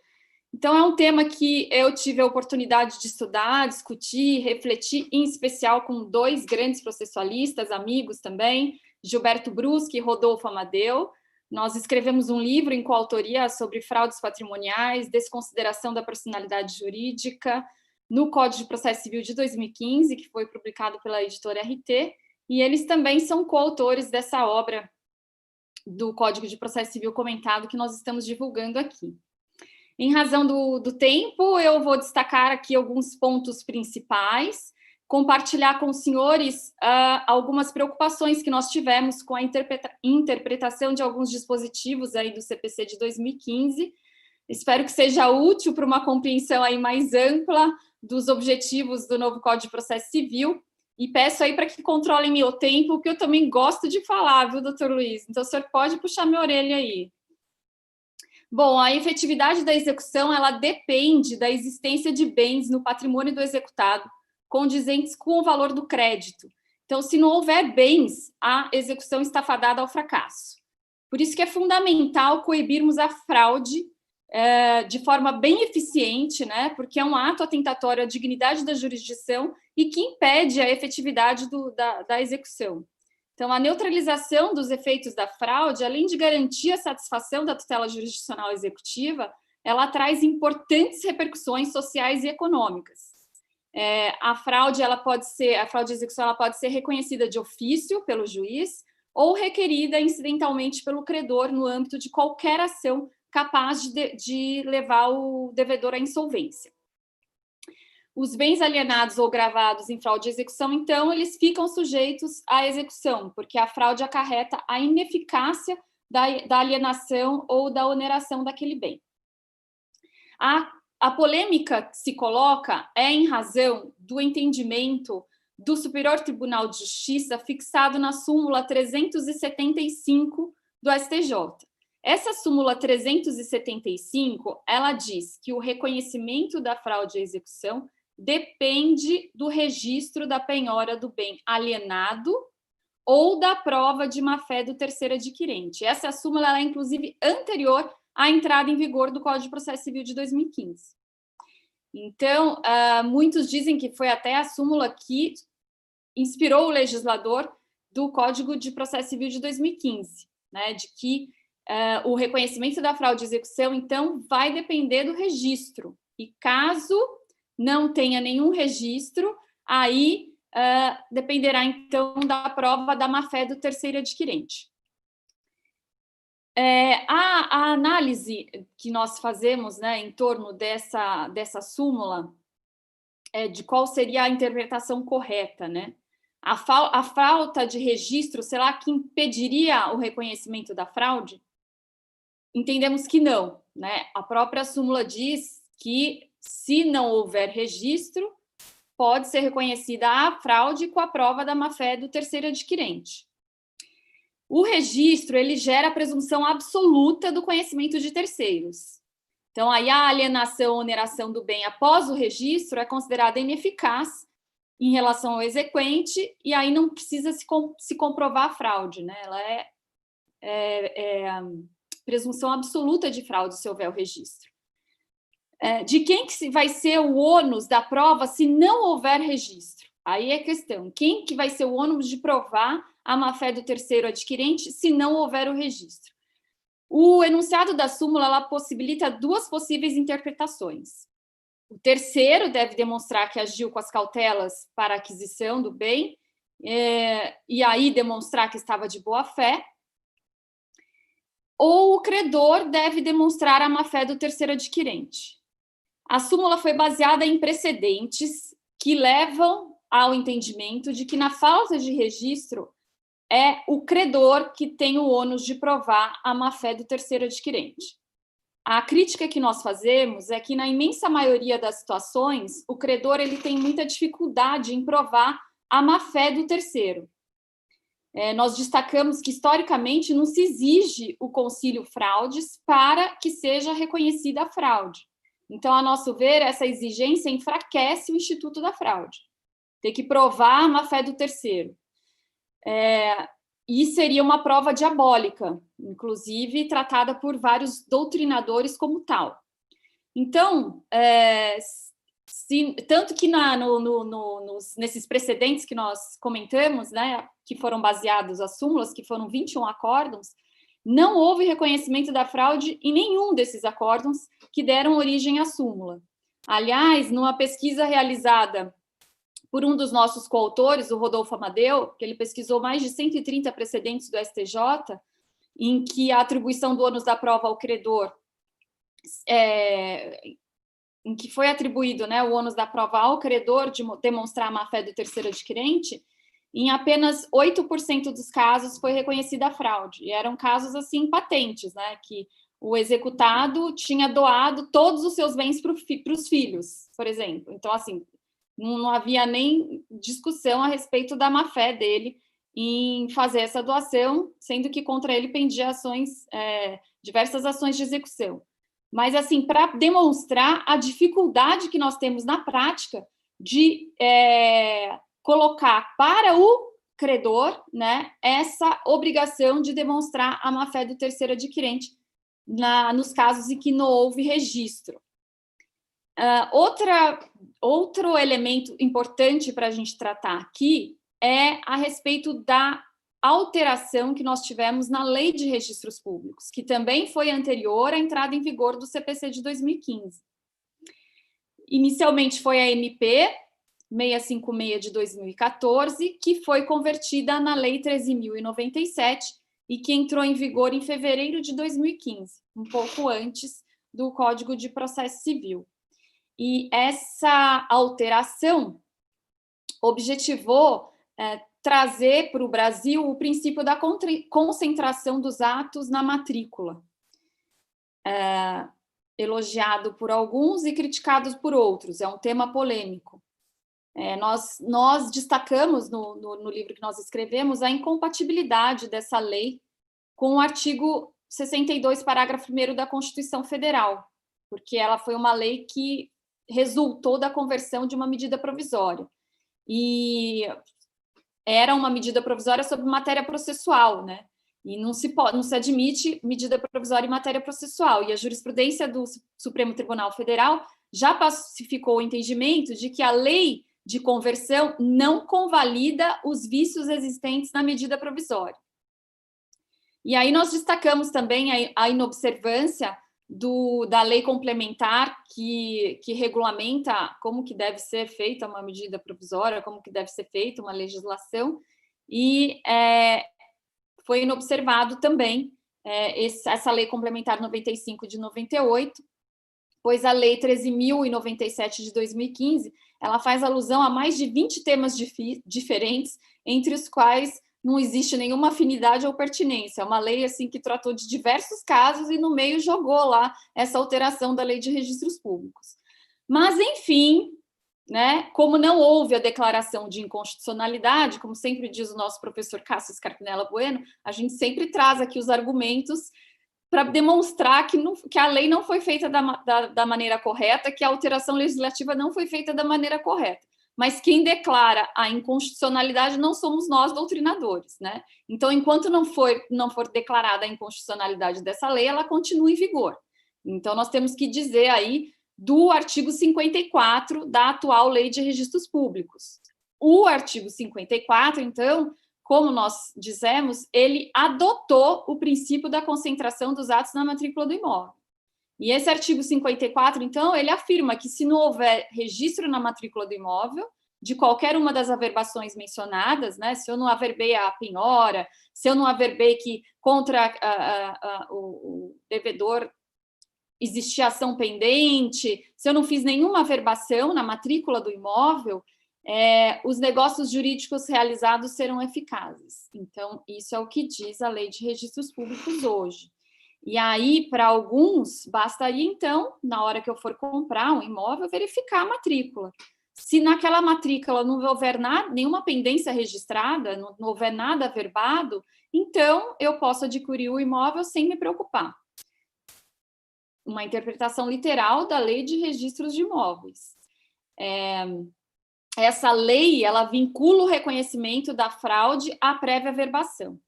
Speaker 4: Então, é um tema que eu tive a oportunidade de estudar, discutir, refletir, em especial com dois grandes processualistas, amigos também, Gilberto Bruschi e Rodolfo Amadeu. Nós escrevemos um livro em coautoria sobre fraudes patrimoniais, desconsideração da personalidade jurídica, no Código de Processo Civil de 2015, que foi publicado pela editora RT, e eles também são coautores dessa obra do Código de Processo Civil comentado que nós estamos divulgando aqui. Em razão do tempo, eu vou destacar aqui alguns pontos principais, compartilhar com os senhores algumas preocupações que nós tivemos com a interpretação de alguns dispositivos aí do CPC de 2015. Espero que seja útil para uma compreensão aí mais ampla dos objetivos do novo Código de Processo Civil. E peço aí para que controlem meu tempo, porque eu também gosto de falar, viu, doutor Luiz? Então, o senhor pode puxar minha orelha aí. Bom, a efetividade da execução, ela depende da existência de bens no patrimônio do executado, condizentes com o valor do crédito. Então, se não houver bens, a execução está fadada ao fracasso. Por isso que é fundamental coibirmos a fraude de forma bem eficiente, né? Porque é um ato atentatório à dignidade da jurisdição e que impede a efetividade da execução. Então, a neutralização dos efeitos da fraude, além de garantir a satisfação da tutela jurisdicional executiva, ela traz importantes repercussões sociais e econômicas. A fraude de execução, ela pode ser reconhecida de ofício pelo juiz ou requerida incidentalmente pelo credor no âmbito de qualquer ação capaz de levar o devedor à insolvência. Os bens alienados ou gravados em fraude de execução, então, eles ficam sujeitos à execução, porque a fraude acarreta a ineficácia da alienação ou da oneração daquele bem. A polêmica que se coloca é em razão do entendimento do Superior Tribunal de Justiça fixado na súmula 375 do STJ. Essa súmula 375, ela diz que o reconhecimento da fraude à execução depende do registro da penhora do bem alienado ou da prova de má-fé do terceiro adquirente. Essa súmula ela é, inclusive, anterior à entrada em vigor do Código de Processo Civil de 2015. Então, muitos dizem que foi até a súmula que inspirou o legislador do Código de Processo Civil de 2015, né, de que o reconhecimento da fraude de execução, então, vai depender do registro. E caso não tenha nenhum registro, aí dependerá, então, da prova da má-fé do terceiro adquirente. A análise que nós fazemos, né, em torno dessa súmula, de qual seria a interpretação correta, né? A falta de registro, será que impediria o reconhecimento da fraude? Entendemos que não, né? A própria súmula diz que, se não houver registro, pode ser reconhecida a fraude com a prova da má-fé do terceiro adquirente. O registro, ele gera a presunção absoluta do conhecimento de terceiros. Então, aí a alienação ou oneração do bem após o registro é considerada ineficaz em relação ao exequente e aí não precisa se comprovar a fraude, né? Ela é presunção absoluta de fraude se houver o registro. De quem que vai ser o ônus da prova se não houver registro? Aí é a questão, quem que vai ser o ônus de provar a má-fé do terceiro adquirente se não houver o registro? O enunciado da súmula ela possibilita duas possíveis interpretações. O terceiro deve demonstrar que agiu com as cautelas para a aquisição do bem, e aí demonstrar que estava de boa-fé, ou o credor deve demonstrar a má-fé do terceiro adquirente. A súmula foi baseada em precedentes que levam ao entendimento de que, na falta de registro, é o credor que tem o ônus de provar a má-fé do terceiro adquirente. A crítica que nós fazemos é que, na imensa maioria das situações, o credor ele tem muita dificuldade em provar a má-fé do terceiro. Nós destacamos que, historicamente, não se exige o concílio fraudes para que seja reconhecida a fraude. Então, a nosso ver, essa exigência enfraquece o instituto da fraude. Ter que provar a má-fé do terceiro. E seria uma prova diabólica, inclusive tratada por vários doutrinadores como tal. Então, tanto que nesses precedentes que nós comentamos, né, que foram baseados as súmulas, que foram 21 acórdãos, não houve reconhecimento da fraude em nenhum desses acórdãos que deram origem à súmula. Aliás, numa pesquisa realizada por um dos nossos coautores, o Rodolfo Amadeu, que ele pesquisou mais de 130 precedentes do STJ, em que a atribuição do ônus da prova ao credor, em que foi atribuído, né, o ônus da prova ao credor de demonstrar a má-fé do terceiro adquirente, em apenas 8% dos casos foi reconhecida a fraude. E eram casos, assim, patentes, né, que o executado tinha doado todos os seus bens para os filhos, por exemplo. Então, assim, não havia nem discussão a respeito da má-fé dele em fazer essa doação, sendo que contra ele pendia diversas ações de execução. Mas, assim, para demonstrar a dificuldade que nós temos na prática de colocar para o credor, né, essa obrigação de demonstrar a má-fé do terceiro adquirente nos casos em que não houve registro. Outro elemento importante para a gente tratar aqui é a respeito da alteração que nós tivemos na Lei de Registros Públicos, que também foi anterior à entrada em vigor do CPC de 2015. Inicialmente foi a MP 656 de 2014, que foi convertida na Lei 13.097 e que entrou em vigor em fevereiro de 2015, um pouco antes do Código de Processo Civil. E essa alteração objetivou trazer para o Brasil o princípio da concentração dos atos na matrícula, elogiado por alguns e criticado por outros. É um tema polêmico. Nós destacamos no livro que nós escrevemos a incompatibilidade dessa lei com o artigo 62, parágrafo 1º da Constituição Federal, porque ela foi uma lei que resultou da conversão de uma medida provisória. E era uma medida provisória sobre matéria processual, né? E não se admite medida provisória em matéria processual. E a jurisprudência do Supremo Tribunal Federal já pacificou o entendimento de que a lei de conversão não convalida os vícios existentes na medida provisória. E aí nós destacamos também a inobservância da lei complementar que regulamenta como que deve ser feita uma medida provisória, como que deve ser feita uma legislação, e foi inobservado também essa lei complementar 95 de 98, pois a lei 13.097 de 2015, ela faz alusão a mais de 20 temas diferentes, entre os quais não existe nenhuma afinidade ou pertinência. É uma lei assim, que tratou de diversos casos e no meio jogou lá essa alteração da Lei de Registros Públicos. Mas, enfim, né, como não houve a declaração de inconstitucionalidade, como sempre diz o nosso professor Cássio Scarpinella Bueno, a gente sempre traz aqui os argumentos para demonstrar que a lei não foi feita da maneira correta, que a alteração legislativa não foi feita da maneira correta. Mas quem declara a inconstitucionalidade não somos nós, doutrinadores, né? Então, enquanto não for declarada a inconstitucionalidade dessa lei, ela continua em vigor. Então, nós temos que dizer aí do artigo 54 da atual Lei de Registros Públicos. O artigo 54, então, como nós dizemos, ele adotou o princípio da concentração dos atos na matrícula do imóvel. E esse artigo 54, então, ele afirma que se não houver registro na matrícula do imóvel, de qualquer uma das averbações mencionadas, né, se eu não averbei a penhora, se eu não averbei que contra o devedor existia ação pendente, se eu não fiz nenhuma averbação na matrícula do imóvel, os negócios jurídicos realizados serão eficazes. Então, isso é o que diz a Lei de Registros Públicos hoje. E aí, para alguns, bastaria, então, na hora que eu for comprar um imóvel, verificar a matrícula. Se naquela matrícula não houver nenhuma pendência registrada, não houver nada averbado, então eu posso adquirir o imóvel sem me preocupar. Uma interpretação literal da Lei de Registros de Imóveis. Essa lei, ela vincula o reconhecimento da fraude à prévia averbação.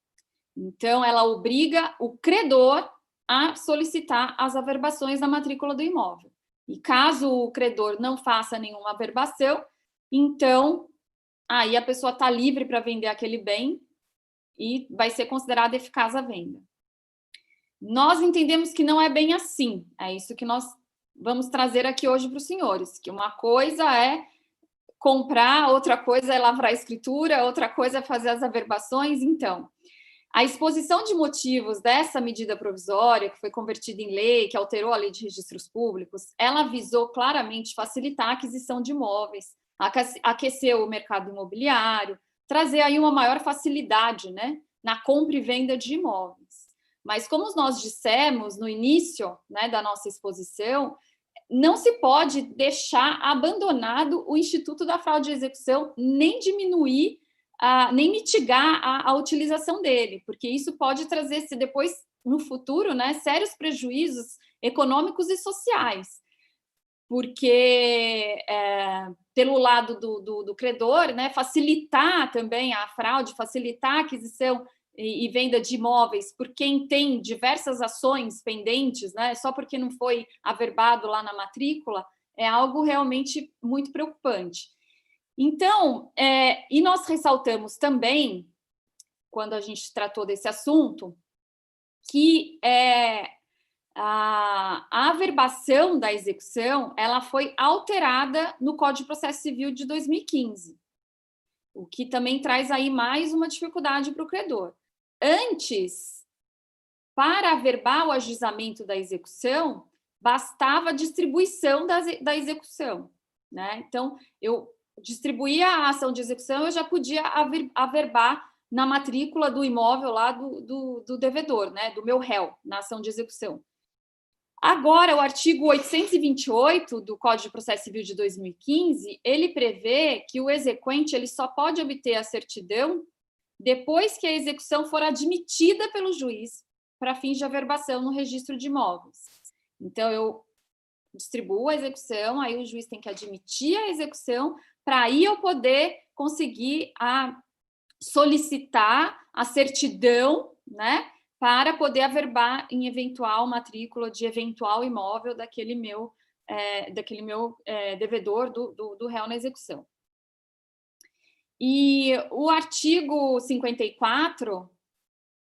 Speaker 4: Então, ela obriga o credor a solicitar as averbações na matrícula do imóvel. E caso o credor não faça nenhuma averbação, então, aí a pessoa está livre para vender aquele bem e vai ser considerada eficaz a venda. Nós entendemos que não é bem assim. É isso que nós vamos trazer aqui hoje para os senhores, que uma coisa é comprar, outra coisa é lavrar a escritura, outra coisa é fazer as averbações. Então, a exposição de motivos dessa medida provisória, que foi convertida em lei, que alterou a Lei de Registros Públicos, ela visou claramente facilitar a aquisição de imóveis, aquecer o mercado imobiliário, trazer aí uma maior facilidade, né, na compra e venda de imóveis. Mas, como nós dissemos no início, né, da nossa exposição, não se pode deixar abandonado o Instituto da Fraude e Execução, nem diminuir, nem mitigar a utilização dele, porque isso pode trazer, depois, no futuro, né, sérios prejuízos econômicos e sociais. Porque pelo lado do credor, né, facilitar também a fraude, facilitar a aquisição e venda de imóveis por quem tem diversas ações pendentes, né, só porque não foi averbado lá na matrícula, é algo realmente muito preocupante. Então, e nós ressaltamos também, quando a gente tratou desse assunto, que a averbação da execução ela foi alterada no Código de Processo Civil de 2015, o que também traz aí mais uma dificuldade para o credor. Antes, para averbar o ajuizamento da execução, bastava a distribuição da execução, né? Então, eu distribuía a ação de execução, eu já podia averbar na matrícula do imóvel lá do devedor, né? Do meu réu, na ação de execução. Agora, o artigo 828 do Código de Processo Civil de 2015, ele prevê que o exequente ele só pode obter a certidão depois que a execução for admitida pelo juiz para fins de averbação no registro de imóveis. Então, eu distribuo a execução, aí o juiz tem que admitir a execução para aí eu poder conseguir solicitar a certidão, né, para poder averbar em eventual matrícula de eventual imóvel daquele meu devedor do réu na execução. E o artigo 54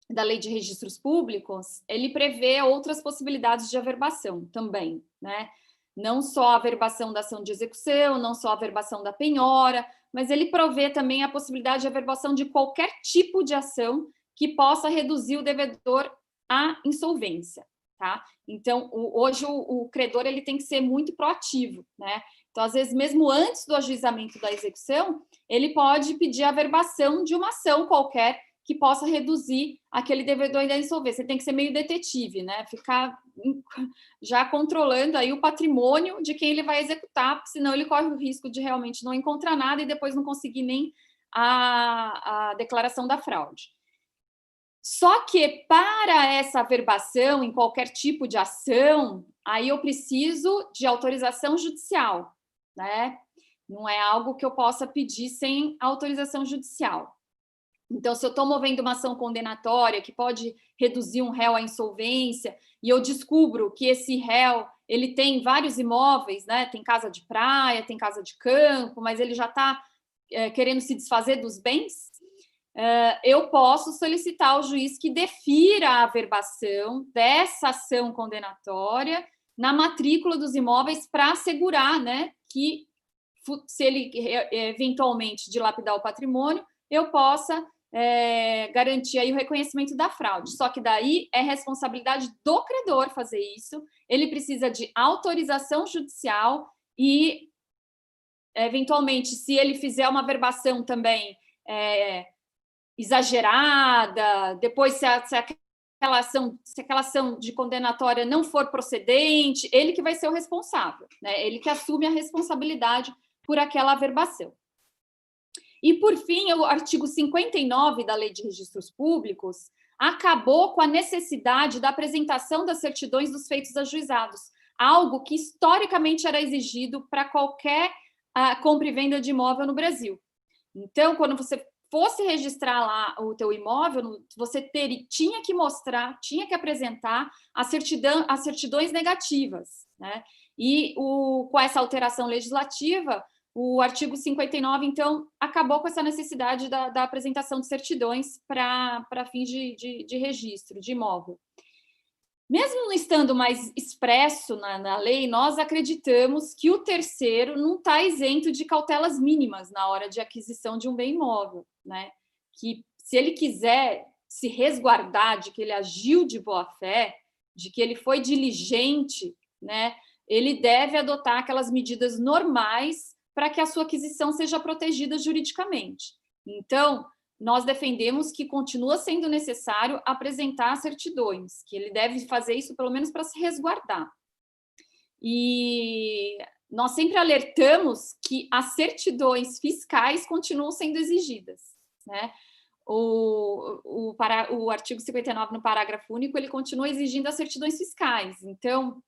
Speaker 4: da Lei de Registros Públicos, ele prevê outras possibilidades de averbação também, né? Não só a averbação da ação de execução, não só a averbação da penhora, mas ele provê também a possibilidade de averbação de qualquer tipo de ação que possa reduzir o devedor à insolvência, tá? Então, hoje o credor ele tem que ser muito proativo, né? Então, às vezes, mesmo antes do ajuizamento da execução, ele pode pedir a averbação de uma ação qualquer que possa reduzir aquele devedor da insolvência. Você tem que ser meio detetive, né? Ficar já controlando aí o patrimônio de quem ele vai executar, porque senão ele corre o risco de realmente não encontrar nada e depois não conseguir nem a declaração da fraude. Só que para essa averbação em qualquer tipo de ação, aí eu preciso de autorização judicial, né? Não é algo que eu possa pedir sem autorização judicial. Então, se eu estou movendo uma ação condenatória que pode reduzir um réu à insolvência e eu descubro que esse réu ele tem vários imóveis, né? Tem casa de praia, tem casa de campo, mas ele já está querendo se desfazer dos bens, eu posso solicitar ao juiz que defira a averbação dessa ação condenatória na matrícula dos imóveis para assegurar, né, que se ele eventualmente dilapidar o patrimônio, eu possa garantir aí o reconhecimento da fraude. Só que daí é responsabilidade do credor fazer isso, ele precisa de autorização judicial e, eventualmente, se ele fizer uma averbação também exagerada, depois se aquela ação de condenatória não for procedente, ele que vai ser o responsável, né? Ele que assume a responsabilidade por aquela averbação. E, por fim, o artigo 59 da Lei de Registros Públicos acabou com a necessidade da apresentação das certidões dos feitos ajuizados, algo que historicamente era exigido para qualquer compra e venda de imóvel no Brasil. Então, quando você fosse registrar lá o teu imóvel, você tinha que mostrar, tinha que apresentar as certidões negativas, né? E com essa alteração legislativa, o artigo 59, então, acabou com essa necessidade da apresentação de certidões para fins de registro de imóvel. Mesmo não estando mais expresso na lei, nós acreditamos que o terceiro não está isento de cautelas mínimas na hora de aquisição de um bem imóvel, né? Que, se ele quiser se resguardar de que ele agiu de boa-fé, de que ele foi diligente, né? Ele deve adotar aquelas medidas normais para que a sua aquisição seja protegida juridicamente. Então, nós defendemos que continua sendo necessário apresentar certidões, que ele deve fazer isso pelo menos para se resguardar. E nós sempre alertamos que as certidões fiscais continuam sendo exigidas, né? O artigo 59, no parágrafo único, ele continua exigindo as certidões fiscais. Então,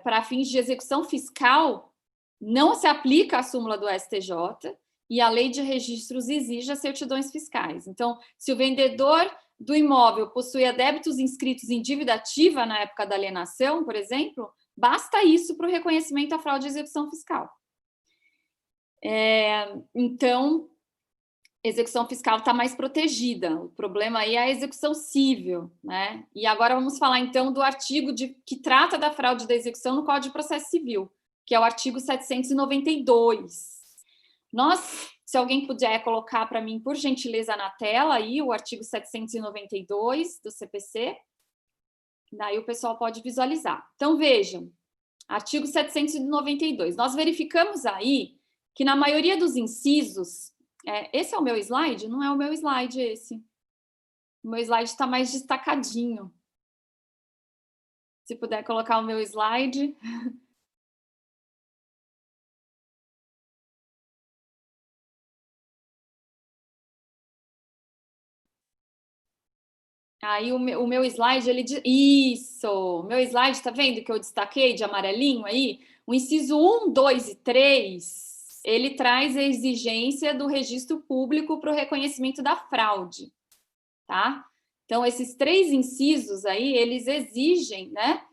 Speaker 4: para fins de execução fiscal, não se aplica a súmula do STJ e a lei de registros exige as certidões fiscais. Então, se o vendedor do imóvel possuía débitos inscritos em dívida ativa na época da alienação, por exemplo, basta isso para o reconhecimento da fraude e execução fiscal. Então, execução fiscal está mais protegida. O problema aí é a execução civil, né? E agora vamos falar, então, do artigo que trata da fraude da execução no Código de Processo Civil, que é o artigo 792. Se alguém puder colocar para mim, por gentileza, na tela aí, o artigo 792 do CPC, daí o pessoal pode visualizar. Então, vejam, artigo 792. Nós verificamos aí que na maioria dos incisos, esse é o meu slide? Não é o meu slide esse. O meu slide está mais destacadinho. Se puder colocar o meu slide. Aí o meu slide, ele diz... Isso! O meu slide, tá vendo que eu destaquei de amarelinho aí? O inciso 1, 2 e 3, ele traz a exigência do registro público para o reconhecimento da fraude, tá? Então, esses 3 incisos aí, eles exigem, né,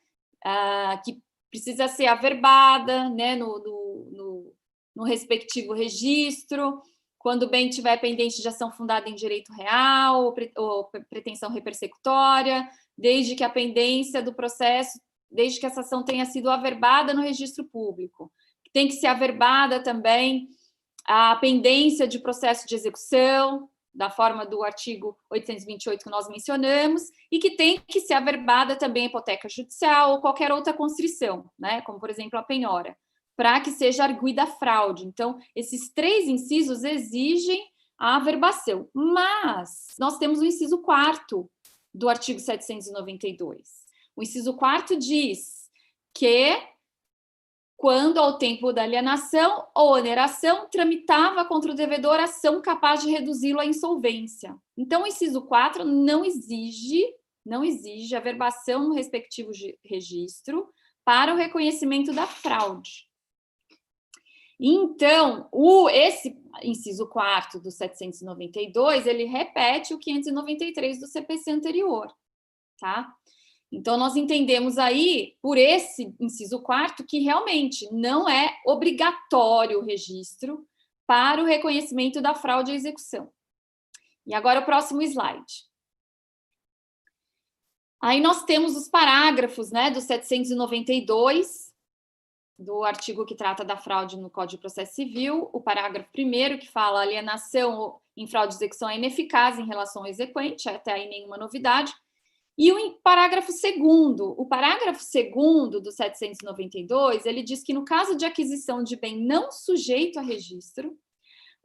Speaker 4: que precisa ser averbada, né, no respectivo registro, quando o bem estiver pendente de ação fundada em direito real ou pretensão repersecutória, desde que a pendência do processo, desde que essa ação tenha sido averbada no registro público. Tem que ser averbada também a pendência de processo de execução, da forma do artigo 828 que nós mencionamos, e que tem que ser averbada também a hipoteca judicial ou qualquer outra constrição, né, como, por exemplo, a penhora, para que seja arguida a fraude. Então, esses 3 incisos exigem a averbação. Mas nós temos o inciso 4º do artigo 792. O inciso 4º diz que, quando ao tempo da alienação ou oneração, tramitava contra o devedor ação capaz de reduzi-lo à insolvência. Então, o inciso 4 não exige averbação no respectivo registro para o reconhecimento da fraude. Então, esse inciso 4º do 792, ele repete o 593 do CPC anterior, tá? Então, nós entendemos aí, por esse inciso 4º, que realmente não é obrigatório o registro para o reconhecimento da fraude à execução. E agora o próximo slide. Aí nós temos os parágrafos, né, do 792, do artigo que trata da fraude no Código de Processo Civil, o parágrafo 1º, que fala alienação em fraude de execução é ineficaz em relação ao exequente, até aí nenhuma novidade. E o parágrafo 2º, o parágrafo 2º do 792, ele diz que no caso de aquisição de bem não sujeito a registro,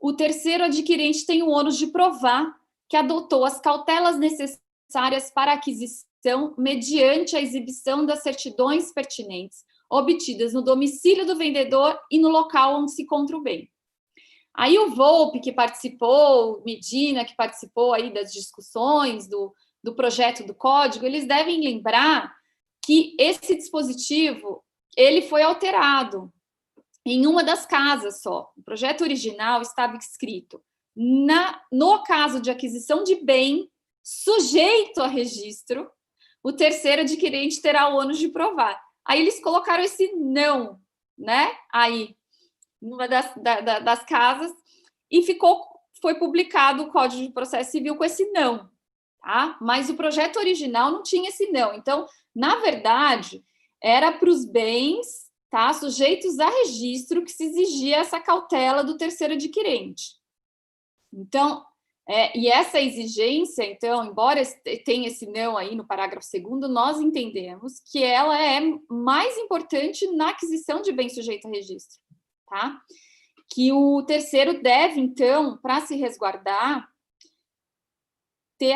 Speaker 4: o terceiro adquirente tem o ônus de provar que adotou as cautelas necessárias para a aquisição mediante a exibição das certidões pertinentes obtidas no domicílio do vendedor e no local onde se encontra o bem. Aí o Volpe, que participou, Medina, que participou aí das discussões do projeto do código, eles devem lembrar que esse dispositivo, ele foi alterado em uma das casas só. O projeto original estava escrito, no caso de aquisição de bem sujeito a registro, o terceiro adquirente terá o ônus de provar. Aí eles colocaram esse não, né, aí, numa das casas, e foi publicado o Código de Processo Civil com esse não, tá? Mas o projeto original não tinha esse não. Então, na verdade, era para os bens, tá, sujeitos a registro que se exigia essa cautela do terceiro adquirente. Então, e essa exigência, então, embora tenha esse não aí no parágrafo 2º, nós entendemos que ela é mais importante na aquisição de bem sujeito a registro, tá? Que o terceiro deve, então, para se resguardar, ter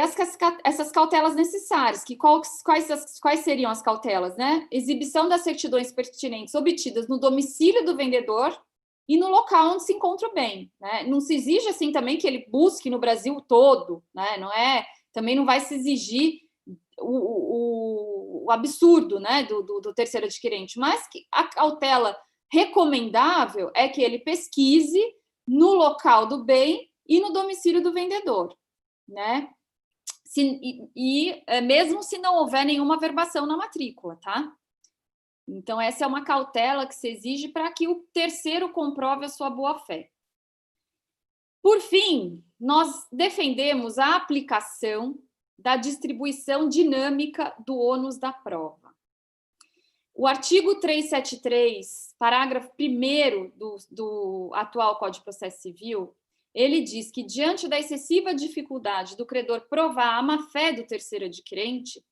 Speaker 4: essas cautelas necessárias. Que quais seriam as cautelas, né? Exibição das certidões pertinentes obtidas no domicílio do vendedor e no local onde se encontra o bem, né? Não se exige assim também que ele busque no Brasil todo, né? Também não vai se exigir o absurdo, né, do terceiro adquirente, mas que a cautela recomendável é que ele pesquise no local do bem e no domicílio do vendedor, né? Mesmo se não houver nenhuma averbação na matrícula, tá? Então, essa é uma cautela que se exige para que o terceiro comprove a sua boa-fé. Por fim, nós defendemos a aplicação da distribuição dinâmica do ônus da prova. O artigo 373, parágrafo 1º do atual Código de Processo Civil, ele diz que, diante da excessiva dificuldade do credor provar a má-fé do terceiro adquirente,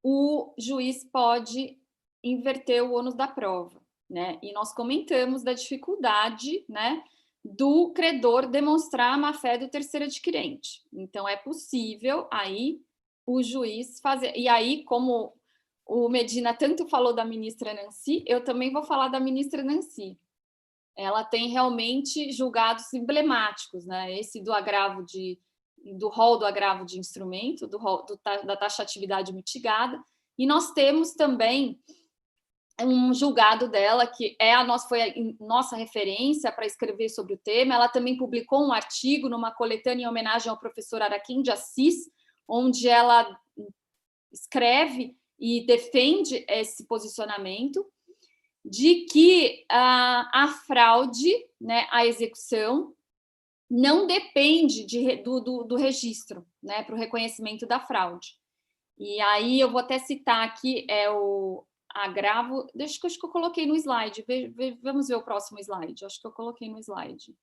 Speaker 4: o juiz pode inverter o ônus da prova, né? E nós comentamos da dificuldade, né, do credor demonstrar a má-fé do terceiro adquirente. Então, é possível aí o juiz fazer... E aí, como o Medina tanto falou da ministra Nancy, eu também vou falar da ministra Nancy. Ela tem realmente julgados emblemáticos, né? Esse do agravo do rol do agravo de instrumento, da taxatividade mitigada, e nós temos também um julgado dela, que foi a nossa referência para escrever sobre o tema. Ela também publicou um artigo numa coletânea em homenagem ao professor Araquém de Assis, onde ela escreve e defende esse posicionamento de que a fraude, né, a execução, não depende do registro, né, para o reconhecimento da fraude. E aí eu vou até citar aqui o agravo, acho que eu coloquei no slide, vamos ver o próximo slide, acho que eu coloquei no slide.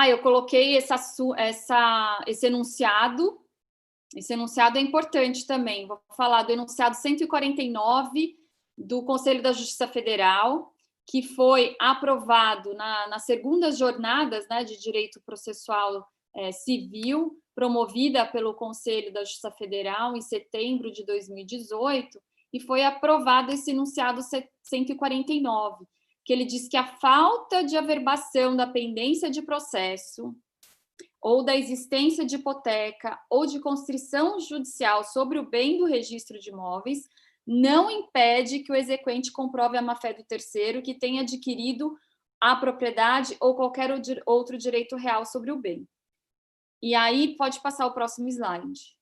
Speaker 4: Eu coloquei esse enunciado é importante também, vou falar do enunciado 149 do Conselho da Justiça Federal, que foi aprovado nas segundas jornadas, né, de direito processual civil, promovida pelo Conselho da Justiça Federal em setembro de 2018, e foi aprovado esse enunciado 149, que ele diz que a falta de averbação da pendência de processo ou da existência de hipoteca ou de constrição judicial sobre o bem do registro de imóveis não impede que o exequente comprove a má-fé do terceiro que tenha adquirido a propriedade ou qualquer outro direito real sobre o bem. E aí, pode passar o próximo slide.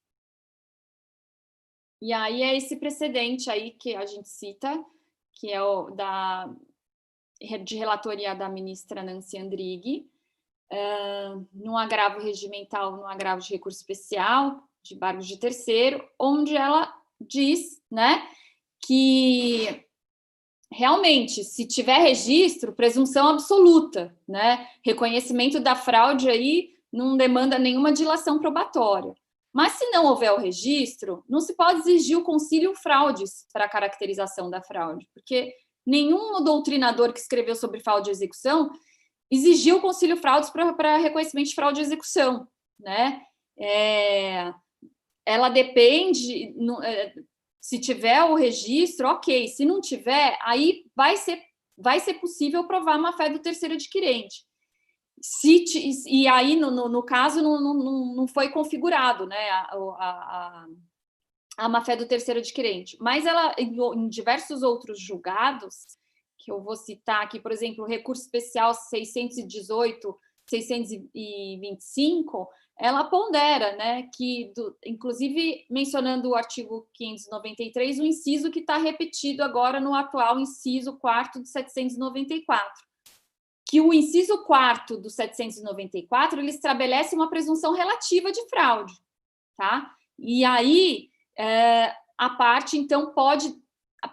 Speaker 4: E aí é esse precedente aí que a gente cita, que é de relatoria da ministra Nancy Andrighi, num agravo regimental, num agravo de recurso especial, de embargo de terceiro, onde ela diz, né, que realmente, se tiver registro, presunção absoluta, né, reconhecimento da fraude aí não demanda nenhuma dilação probatória. Mas se não houver o registro, não se pode exigir o concílio fraudes para a caracterização da fraude, porque nenhum doutrinador que escreveu sobre fraude e execução exigiu o concílio fraudes para reconhecimento de fraude e execução, né? Ela depende, se tiver o registro, ok. Se não tiver, aí vai ser possível provar a má-fé do terceiro adquirente. E aí, no caso, não foi configurado, né, a má-fé do terceiro adquirente. Mas ela, em diversos outros julgados, que eu vou citar aqui, por exemplo, o recurso especial 618, 625, ela pondera, né, que, inclusive mencionando o artigo 593, o inciso que está repetido agora no atual inciso 4º do 794, que o inciso 4º do 794, ele estabelece uma presunção relativa de fraude, tá? E aí, a parte, então, pode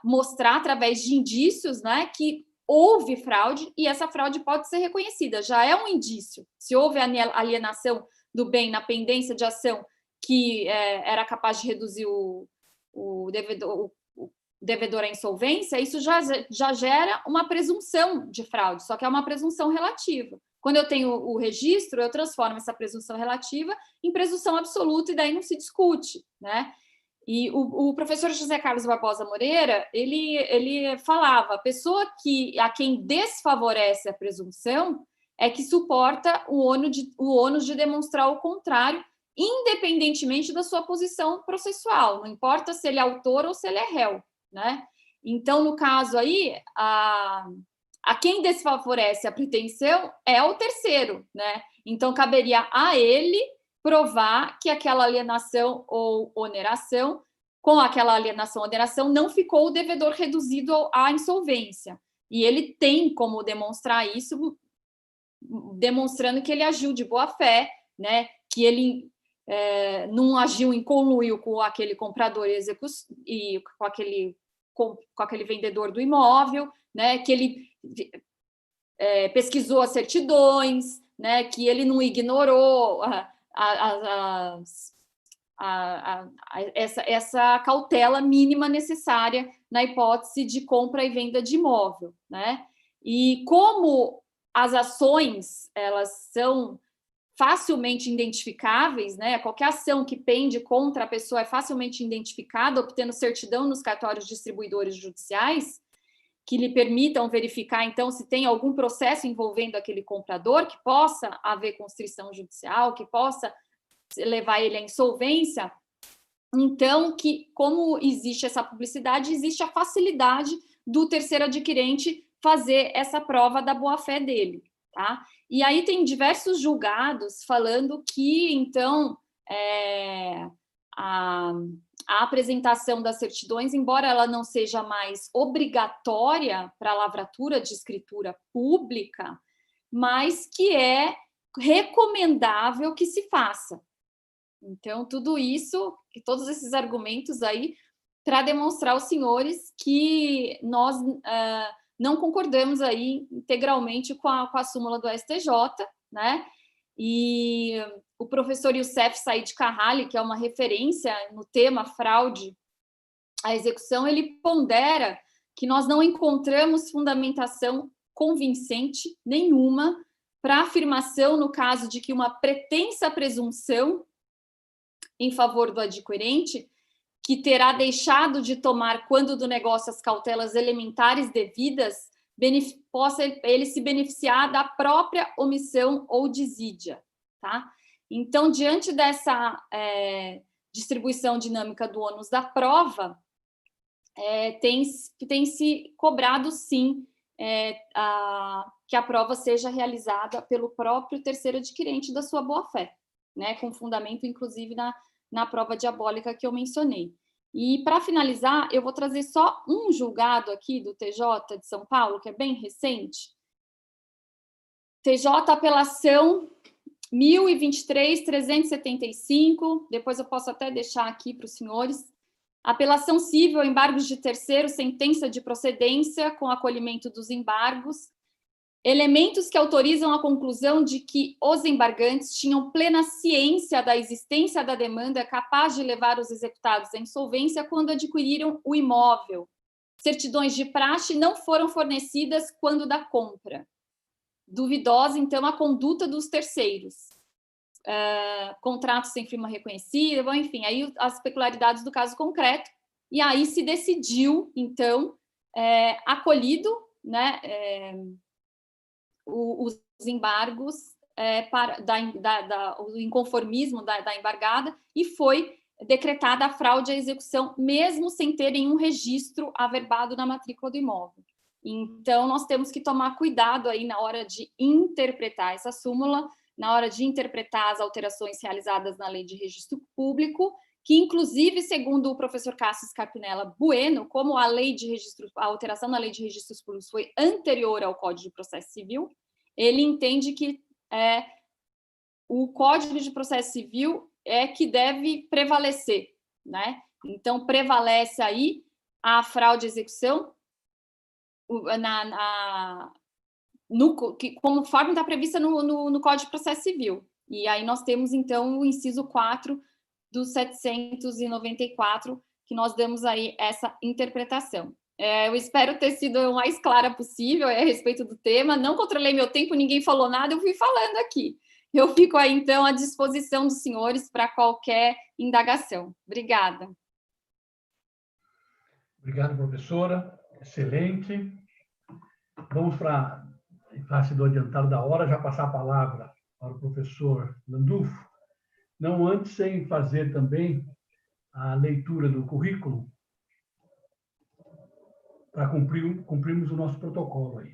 Speaker 4: mostrar, através de indícios, né, que houve fraude e essa fraude pode ser reconhecida. Já é um indício. Se houve alienação do bem na pendência de ação que era capaz de reduzir o devedor à insolvência, isso já gera uma presunção de fraude, só que é uma presunção relativa. Quando eu tenho o registro, eu transformo essa presunção relativa em presunção absoluta e daí não se discute, né? E o professor José Carlos Barbosa Moreira, ele falava, a pessoa a quem desfavorece a presunção é que suporta o ônus de demonstrar o contrário, independentemente da sua posição processual, não importa se ele é autor ou se ele é réu, né? Então, no caso aí, a quem desfavorece a pretensão é o terceiro, né? Então, caberia a ele provar que aquela alienação ou oneração, com aquela alienação ou oneração, não ficou o devedor reduzido à insolvência. E ele tem como demonstrar isso, demonstrando que ele agiu de boa fé, né? Que ele não agiu em conluio com aquele comprador e com aquele vendedor do imóvel, né? Que ele pesquisou as certidões, né? Que ele não ignorou essa cautela mínima necessária na hipótese de compra e venda de imóvel, né? E como as ações, elas são facilmente identificáveis, né? Qualquer ação que pende contra a pessoa é facilmente identificada, obtendo certidão nos cartórios distribuidores judiciais, que lhe permitam verificar, então, se tem algum processo envolvendo aquele comprador, que possa haver constrição judicial, que possa levar ele à insolvência. Então, como existe essa publicidade, existe a facilidade do terceiro adquirente fazer essa prova da boa-fé dele, tá? E aí tem diversos julgados falando que, então, a apresentação das certidões, embora ela não seja mais obrigatória para a lavratura de escritura pública, mas que é recomendável que se faça. Então, tudo isso, todos esses argumentos aí, para demonstrar aos senhores que nós não concordamos aí integralmente com a súmula do STJ, né? E o professor Youssef Said Carrali, que é uma referência no tema fraude à execução, ele pondera que nós não encontramos fundamentação convincente nenhuma para a afirmação no caso de que uma pretensa presunção em favor do adquirente, que terá deixado de tomar, quando do negócio, as cautelas elementares devidas, possa ele se beneficiar da própria omissão ou desídia, tá? Então, diante dessa distribuição dinâmica do ônus da prova, tem se cobrado, sim, que a prova seja realizada pelo próprio terceiro adquirente da sua boa-fé, né? Com fundamento, inclusive, na prova diabólica que eu mencionei. E, para finalizar, eu vou trazer só um julgado aqui do TJ de São Paulo, que é bem recente. TJ Apelação 1023-375, depois eu posso até deixar aqui para os senhores. Apelação civil, embargos de terceiro, sentença de procedência com acolhimento dos embargos. Elementos que autorizam a conclusão de que os embargantes tinham plena ciência da existência da demanda capaz de levar os executados à insolvência quando adquiriram o imóvel. Certidões de praxe não foram fornecidas quando da compra. Duvidosa, então, a conduta dos terceiros. Contratos sem firma reconhecida, bom, enfim, aí as peculiaridades do caso concreto. E aí se decidiu, então, acolhido, né, os embargos o inconformismo da embargada, e foi decretada a fraude à execução, mesmo sem ter nenhum registro averbado na matrícula do imóvel. Então, nós temos que tomar cuidado aí na hora de interpretar essa súmula, na hora de interpretar as alterações realizadas na Lei de Registro Público, que, inclusive, segundo o professor Cássio Scarpinella Bueno, como a alteração na Lei de Registros Públicos foi anterior ao Código de Processo Civil, ele entende que o Código de Processo Civil é que deve prevalecer, né? Então, prevalece aí a fraude à execução conforme está prevista no Código de Processo Civil. E aí nós temos, então, o inciso 4 do 794, que nós damos aí essa interpretação. Eu espero ter sido o mais clara possível a respeito do tema. Não controlei meu tempo, ninguém falou nada, eu fui falando aqui. Eu fico aí, então, à disposição dos senhores para qualquer indagação. Obrigada.
Speaker 1: Obrigado, professora. Excelente. Vamos para, em face do adiantado da hora, já passar a palavra para o professor Landulfo. Não antes, sem fazer também a leitura do currículo. para cumprirmos o nosso protocolo aí.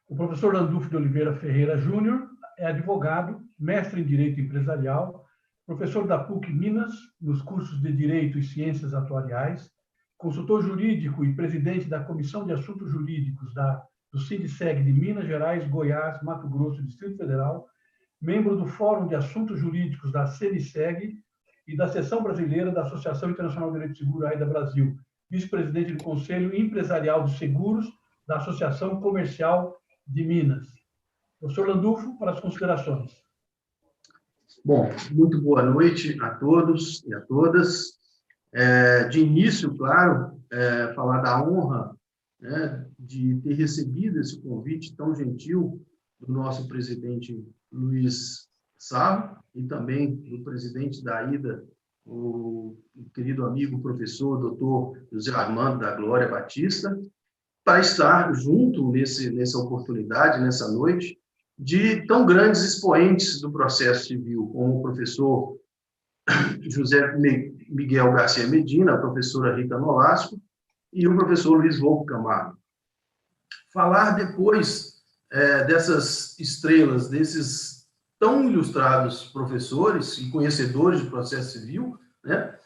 Speaker 1: O professor Landulfo de Oliveira Ferreira Júnior é advogado, mestre em Direito Empresarial, professor da PUC Minas, nos cursos de Direito e Ciências Atuariais, consultor jurídico e presidente da Comissão de Assuntos Jurídicos do Sindiceg de Minas Gerais, Goiás, Mato Grosso e Distrito Federal, membro do Fórum de Assuntos Jurídicos da Sindiceg e da Seção Brasileira da Associação Internacional de Direito Seguro, AIDA Brasil, vice-presidente do Conselho Empresarial de Seguros da Associação Comercial de Minas. Professor Landulfo, para as considerações.
Speaker 5: Bom, muito boa noite a todos e a todas. De início, claro, falar da honra, né, de ter recebido esse convite tão gentil do nosso presidente Luiz Sarro e também do presidente da AIDA, o querido amigo professor doutor José Armando da Glória Batista, para estar junto nessa oportunidade, nessa noite, de tão grandes expoentes do processo civil, como o professor José Miguel Garcia Medina, a professora Rita Nolasco e o professor Luiz Volpe Camargo. Falar depois dessas estrelas, desses tão ilustrados professores e conhecedores do processo civil, né?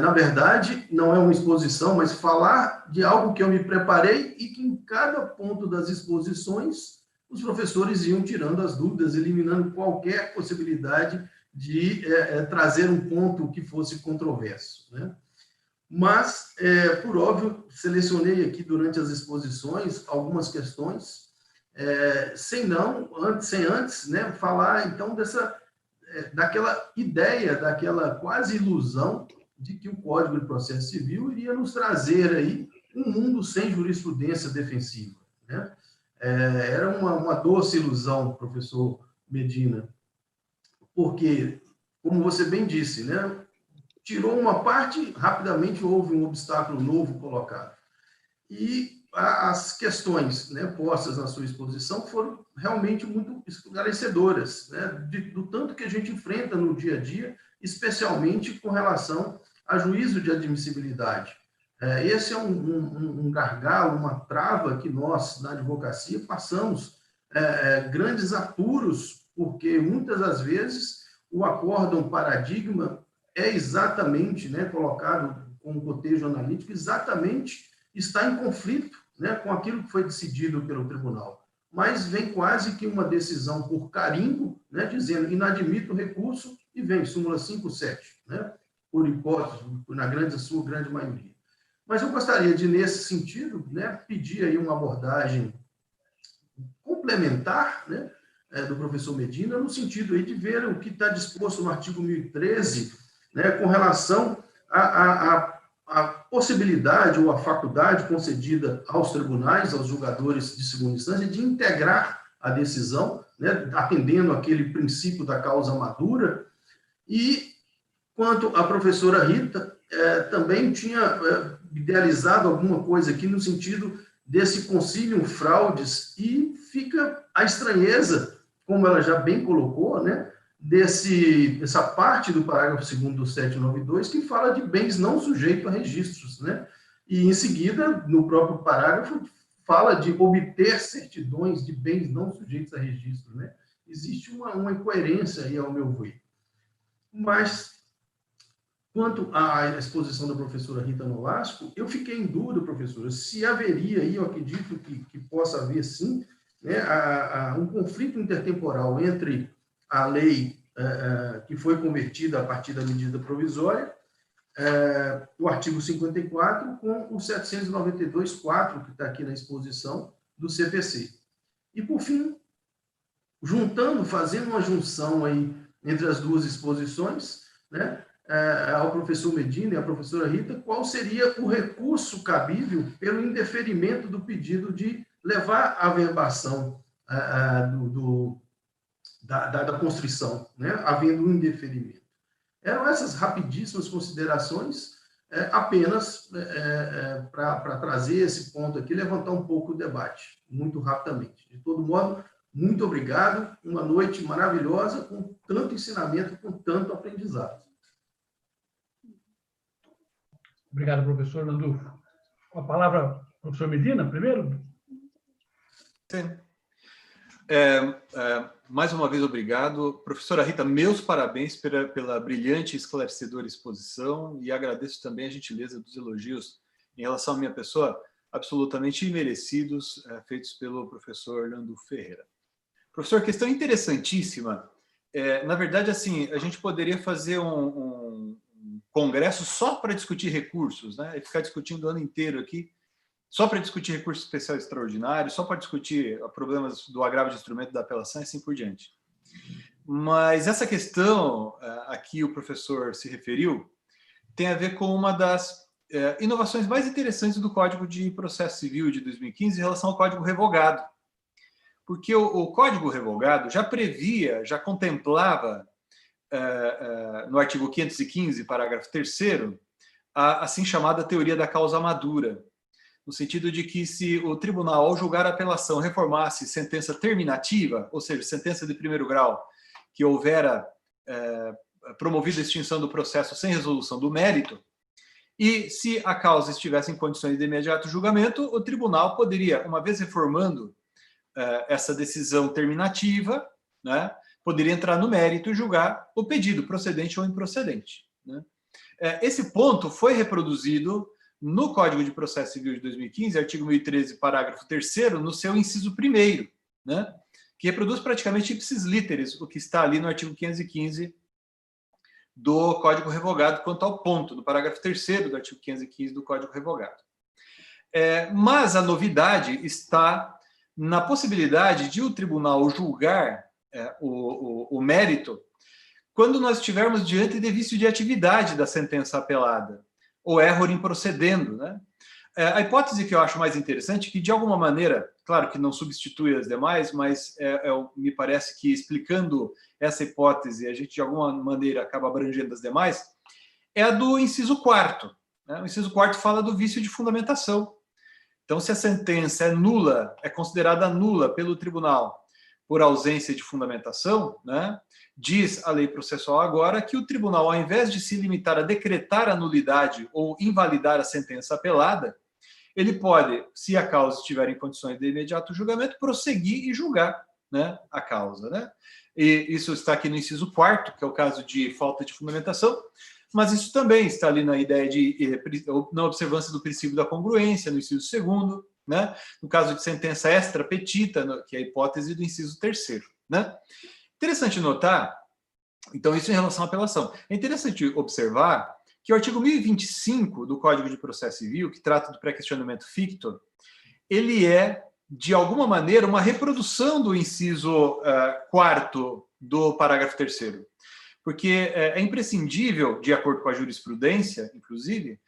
Speaker 5: Na verdade, não é uma exposição, mas falar de algo que eu me preparei e que em cada ponto das exposições os professores iam tirando as dúvidas, eliminando qualquer possibilidade de trazer um ponto que fosse controverso, né? Mas, por óbvio, selecionei aqui durante as exposições algumas questões, sem antes, né, falar, então, daquela ideia, daquela quase ilusão de que o Código de Processo Civil iria nos trazer aí um mundo sem jurisprudência defensiva, né? Era uma doce ilusão, professor Medina, porque, como você bem disse, né, tirou uma parte, rapidamente houve um obstáculo novo colocado. E as questões, né, postas na sua exposição foram realmente muito esclarecedoras, né, do tanto que a gente enfrenta no dia a dia, especialmente com relação a juízo de admissibilidade. Esse é um gargalo, uma trava que nós, na advocacia, passamos grandes apuros, porque muitas das vezes o acórdão paradigma é exatamente, né, colocado com um cotejo analítico, exatamente está em conflito, né, com aquilo que foi decidido pelo tribunal. Mas vem quase que uma decisão por carimbo, né, dizendo inadmito o recurso, e vem súmula 5.7, né, por hipótese, sua grande maioria. Mas eu gostaria de, nesse sentido, né, pedir aí uma abordagem complementar, né, do professor Medina, no sentido aí de ver o que está disposto no artigo 1013, né, com relação à possibilidade ou à faculdade concedida aos tribunais, aos julgadores de segunda instância, de integrar a decisão, né, atendendo aquele princípio da causa madura. E, quanto à professora Rita, também tinha idealizado alguma coisa aqui no sentido desse concilium fraudes, e fica a estranheza, como ela já bem colocou, né, dessa parte do parágrafo 2º do 792, que fala de bens não sujeitos a registros, né? E, em seguida, no próprio parágrafo, fala de obter certidões de bens não sujeitos a registro, né? Existe uma incoerência aí, ao meu ver. Mas, quanto à exposição da professora Rita Nolasco, eu fiquei em dúvida, professora, se haveria aí, eu acredito que possa haver, sim, né, um conflito intertemporal entre a lei que foi convertida a partir da medida provisória, o artigo 54, com o 792.4, que está aqui na exposição do CPC. E, por fim, fazendo uma junção aí entre as duas exposições, né, ao professor Medina e à professora Rita, qual seria o recurso cabível pelo indeferimento do pedido de levar a averbação da constrição, né, havendo um indeferimento. Eram essas rapidíssimas considerações, apenas para trazer esse ponto aqui, levantar um pouco o debate, muito rapidamente. De todo modo, muito obrigado, uma noite maravilhosa, com tanto ensinamento, com tanto aprendizado.
Speaker 1: Obrigado, professor Landulfo. Com a palavra, professor Medina, primeiro.
Speaker 3: Sim. Mais uma vez, obrigado. Professora Rita, meus parabéns pela brilhante e esclarecedora exposição e agradeço também a gentileza dos elogios em relação à minha pessoa, absolutamente imerecidos, feitos pelo professor Landulfo Ferreira. Professor, questão interessantíssima. Na verdade, assim, a gente poderia fazer um congresso só para discutir recursos, né? E ficar discutindo o ano inteiro aqui, só para discutir recurso especial extraordinário, só para discutir problemas do agravo de instrumento da apelação e assim por diante. Mas essa questão a que o professor se referiu tem a ver com uma das inovações mais interessantes do Código de Processo Civil de 2015 em relação ao Código Revogado. Porque o Código Revogado já previa, já contemplava, no artigo 515, parágrafo 3º, a assim chamada teoria da causa madura, no sentido de que se o tribunal, ao julgar a apelação, reformasse sentença terminativa, ou seja, sentença de primeiro grau, que houvera promovida a extinção do processo sem resolução do mérito, e se a causa estivesse em condições de imediato julgamento, o tribunal poderia, uma vez reformando essa decisão terminativa, né, poderia entrar no mérito e julgar o pedido, procedente ou improcedente. Né? Esse ponto foi reproduzido no Código de Processo Civil de 2015, artigo 1013, parágrafo 3º, no seu inciso 1º, né, que reproduz praticamente ipsis literis o que está ali no artigo 515 do Código Revogado quanto ao ponto, do parágrafo 3º do artigo 515 do Código Revogado. Mas a novidade está na possibilidade de o tribunal julgar o mérito quando nós estivermos diante de vício de atividade da sentença apelada, ou erro improcedendo, né? A hipótese que eu acho mais interessante, que de alguma maneira, claro que não substitui as demais, mas me parece que explicando essa hipótese, a gente de alguma maneira acaba abrangendo as demais, é a do inciso 4º. Né? O inciso 4º fala do vício de fundamentação. Então, se a sentença é nula, é considerada nula pelo tribunal por ausência de fundamentação, né, diz a lei processual agora que o tribunal, ao invés de se limitar a decretar a nulidade ou invalidar a sentença apelada, ele pode, se a causa estiver em condições de imediato julgamento, prosseguir e julgar, né, a causa. Né? E isso está aqui no inciso 4º, que é o caso de falta de fundamentação, mas isso também está ali na ideia de na observância do princípio da congruência, no inciso 2º, né? No caso de sentença extra petita, que é a hipótese do inciso 3º. Né? Interessante notar, então, isso em relação à apelação. É interessante observar que o artigo 1025 do Código de Processo Civil, que trata do pré-questionamento ficto, ele é, de alguma maneira, uma reprodução do inciso 4º do parágrafo 3º. Porque é imprescindível, de acordo com a jurisprudência, inclusive,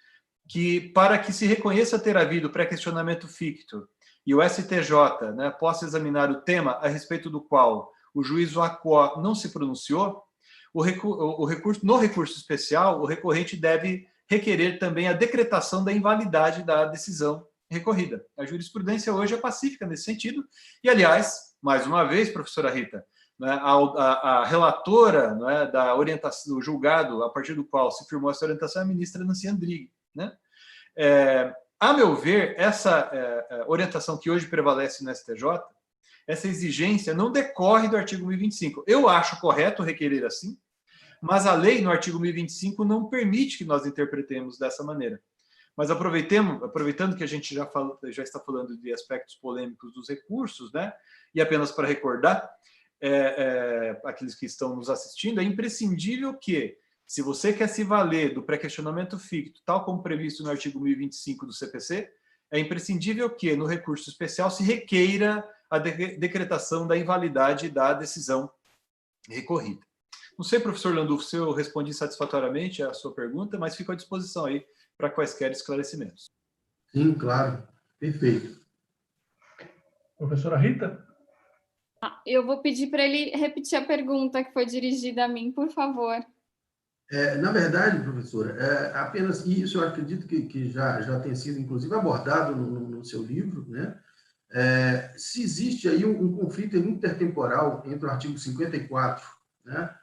Speaker 3: que para que se reconheça ter havido pré-questionamento ficto e o STJ, né, possa examinar o tema a respeito do qual o juízo ACO não se pronunciou, no recurso especial, o recorrente deve requerer também a decretação da invalidade da decisão recorrida. A jurisprudência hoje é pacífica nesse sentido e, aliás, mais uma vez, professora Rita, né, a relatora, né, da orientação do julgado, a partir do qual se firmou essa orientação, é a ministra Nancy Andrighi. Né? A meu ver, essa orientação que hoje prevalece no STJ, essa exigência não decorre do artigo 1025. Eu acho correto requerer assim, mas a lei, no artigo 1025, não permite que nós interpretemos dessa maneira. Mas aproveitando que a gente já está falando de aspectos polêmicos dos recursos, né, e apenas para recordar, aqueles que estão nos assistindo, é imprescindível que, se você quer se valer do pré-questionamento ficto, tal como previsto no artigo 1025 do CPC, é imprescindível que, no recurso especial, se requeira a decretação da invalidade da decisão recorrida. Não sei, professor Landulfo, se eu respondi satisfatoriamente a sua pergunta, mas fico à disposição aí para quaisquer esclarecimentos.
Speaker 5: Sim, claro. Perfeito.
Speaker 1: Professora Rita?
Speaker 4: Eu vou pedir para ele repetir a pergunta que foi dirigida a mim, por favor.
Speaker 5: Na verdade, professora, apenas isso eu acredito que já tem sido, inclusive, abordado no seu livro, né? Se existe aí um conflito intertemporal entre o artigo 54, né?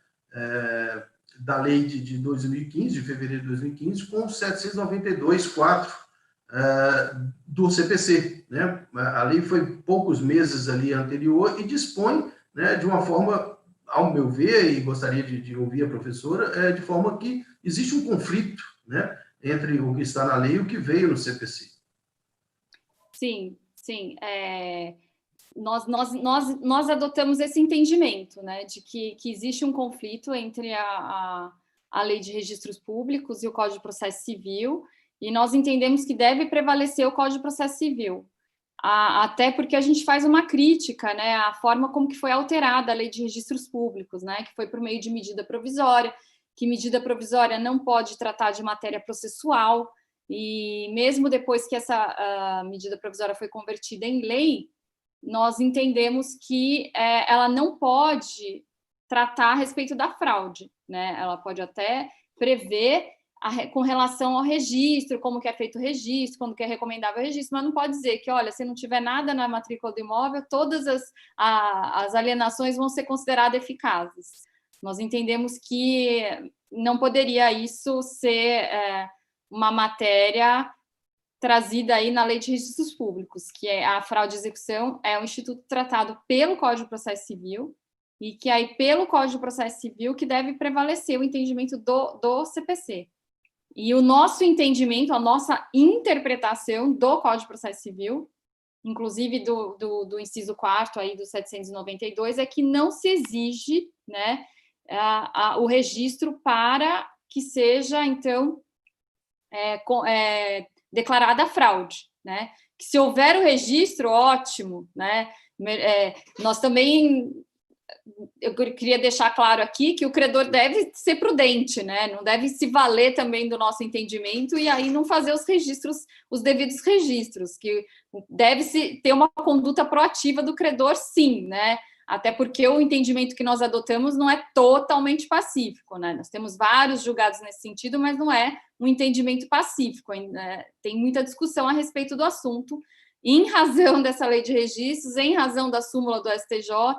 Speaker 5: da lei de 2015, de fevereiro de 2015, com 792.4 do CPC, né? A lei foi poucos meses ali anterior e dispõe, né, de uma forma, ao meu ver, e gostaria de ouvir a professora, de forma que existe um conflito, né, entre o que está na lei e o que veio no CPC.
Speaker 4: Sim, sim. Nós adotamos esse entendimento, né, de que existe um conflito entre a lei de registros públicos e o Código de Processo Civil, e nós entendemos que deve prevalecer o Código de Processo Civil, até porque a gente faz uma crítica, né, à forma como que foi alterada a lei de registros públicos, né, que foi por meio de medida provisória, que medida provisória não pode tratar de matéria processual, e mesmo depois que essa medida provisória foi convertida em lei, nós entendemos que ela não pode tratar a respeito da fraude, né? Ela pode até prever com relação ao registro, como que é feito o registro, como que é recomendável o registro, mas não pode dizer que, olha, se não tiver nada na matrícula do imóvel, todas as alienações vão ser consideradas eficazes. Nós entendemos que não poderia isso ser uma matéria trazida aí na Lei de Registros Públicos, que é a fraude de execução, é um instituto tratado pelo Código de Processo Civil, e que aí, pelo Código de Processo Civil, que deve prevalecer o entendimento do CPC. E o nosso entendimento, a nossa interpretação do Código de Processo Civil, inclusive do inciso 4º aí do 792, é que não se exige, né, o registro para que seja, então, declarada a fraude, né? Que se houver o registro, ótimo, né? Nós também, eu queria deixar claro aqui que o credor deve ser prudente, né? Não deve se valer também do nosso entendimento e aí não fazer os registros, os devidos registros, que deve-se ter uma conduta proativa do credor, sim, né? Até porque o entendimento que nós adotamos não é totalmente pacífico, né? Nós temos vários julgados nesse sentido, mas não é um entendimento pacífico. Tem muita discussão a respeito do assunto, em razão dessa lei de registros, em razão da súmula do STJ.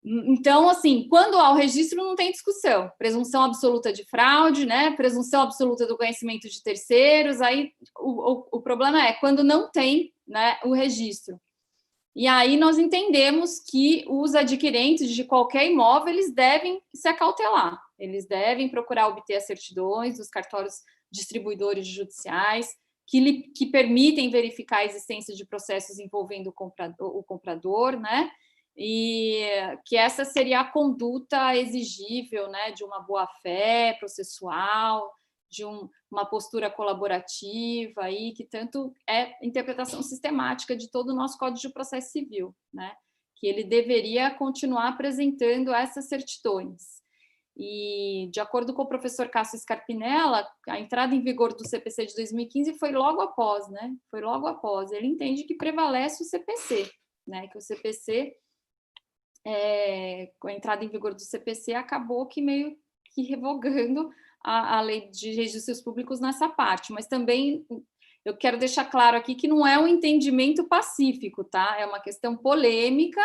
Speaker 4: Então, assim, quando há o registro, não tem discussão. Presunção absoluta de fraude, né? Presunção absoluta do conhecimento de terceiros. Aí o problema é quando não tem, né, o registro. E aí nós entendemos que os adquirentes de qualquer imóvel, eles devem se acautelar, eles devem procurar obter as certidões dos cartórios distribuidores judiciais, que permitem verificar a existência de processos envolvendo o comprador, né? E que essa seria a conduta exigível, né, de uma boa-fé processual, de uma postura colaborativa, aí, que tanto é interpretação sistemática de todo o nosso Código de Processo Civil, né? Que ele deveria continuar apresentando essas certidões. E, de acordo com o professor Cássio Scarpinella, a entrada em vigor do CPC de 2015 foi logo após, né? Foi logo após. Ele entende que prevalece o CPC, né? Que o CPC, com a entrada em vigor do CPC, acabou que meio que revogando a lei de registros públicos nessa parte, mas também eu quero deixar claro aqui que não é um entendimento pacífico, tá? É uma questão polêmica,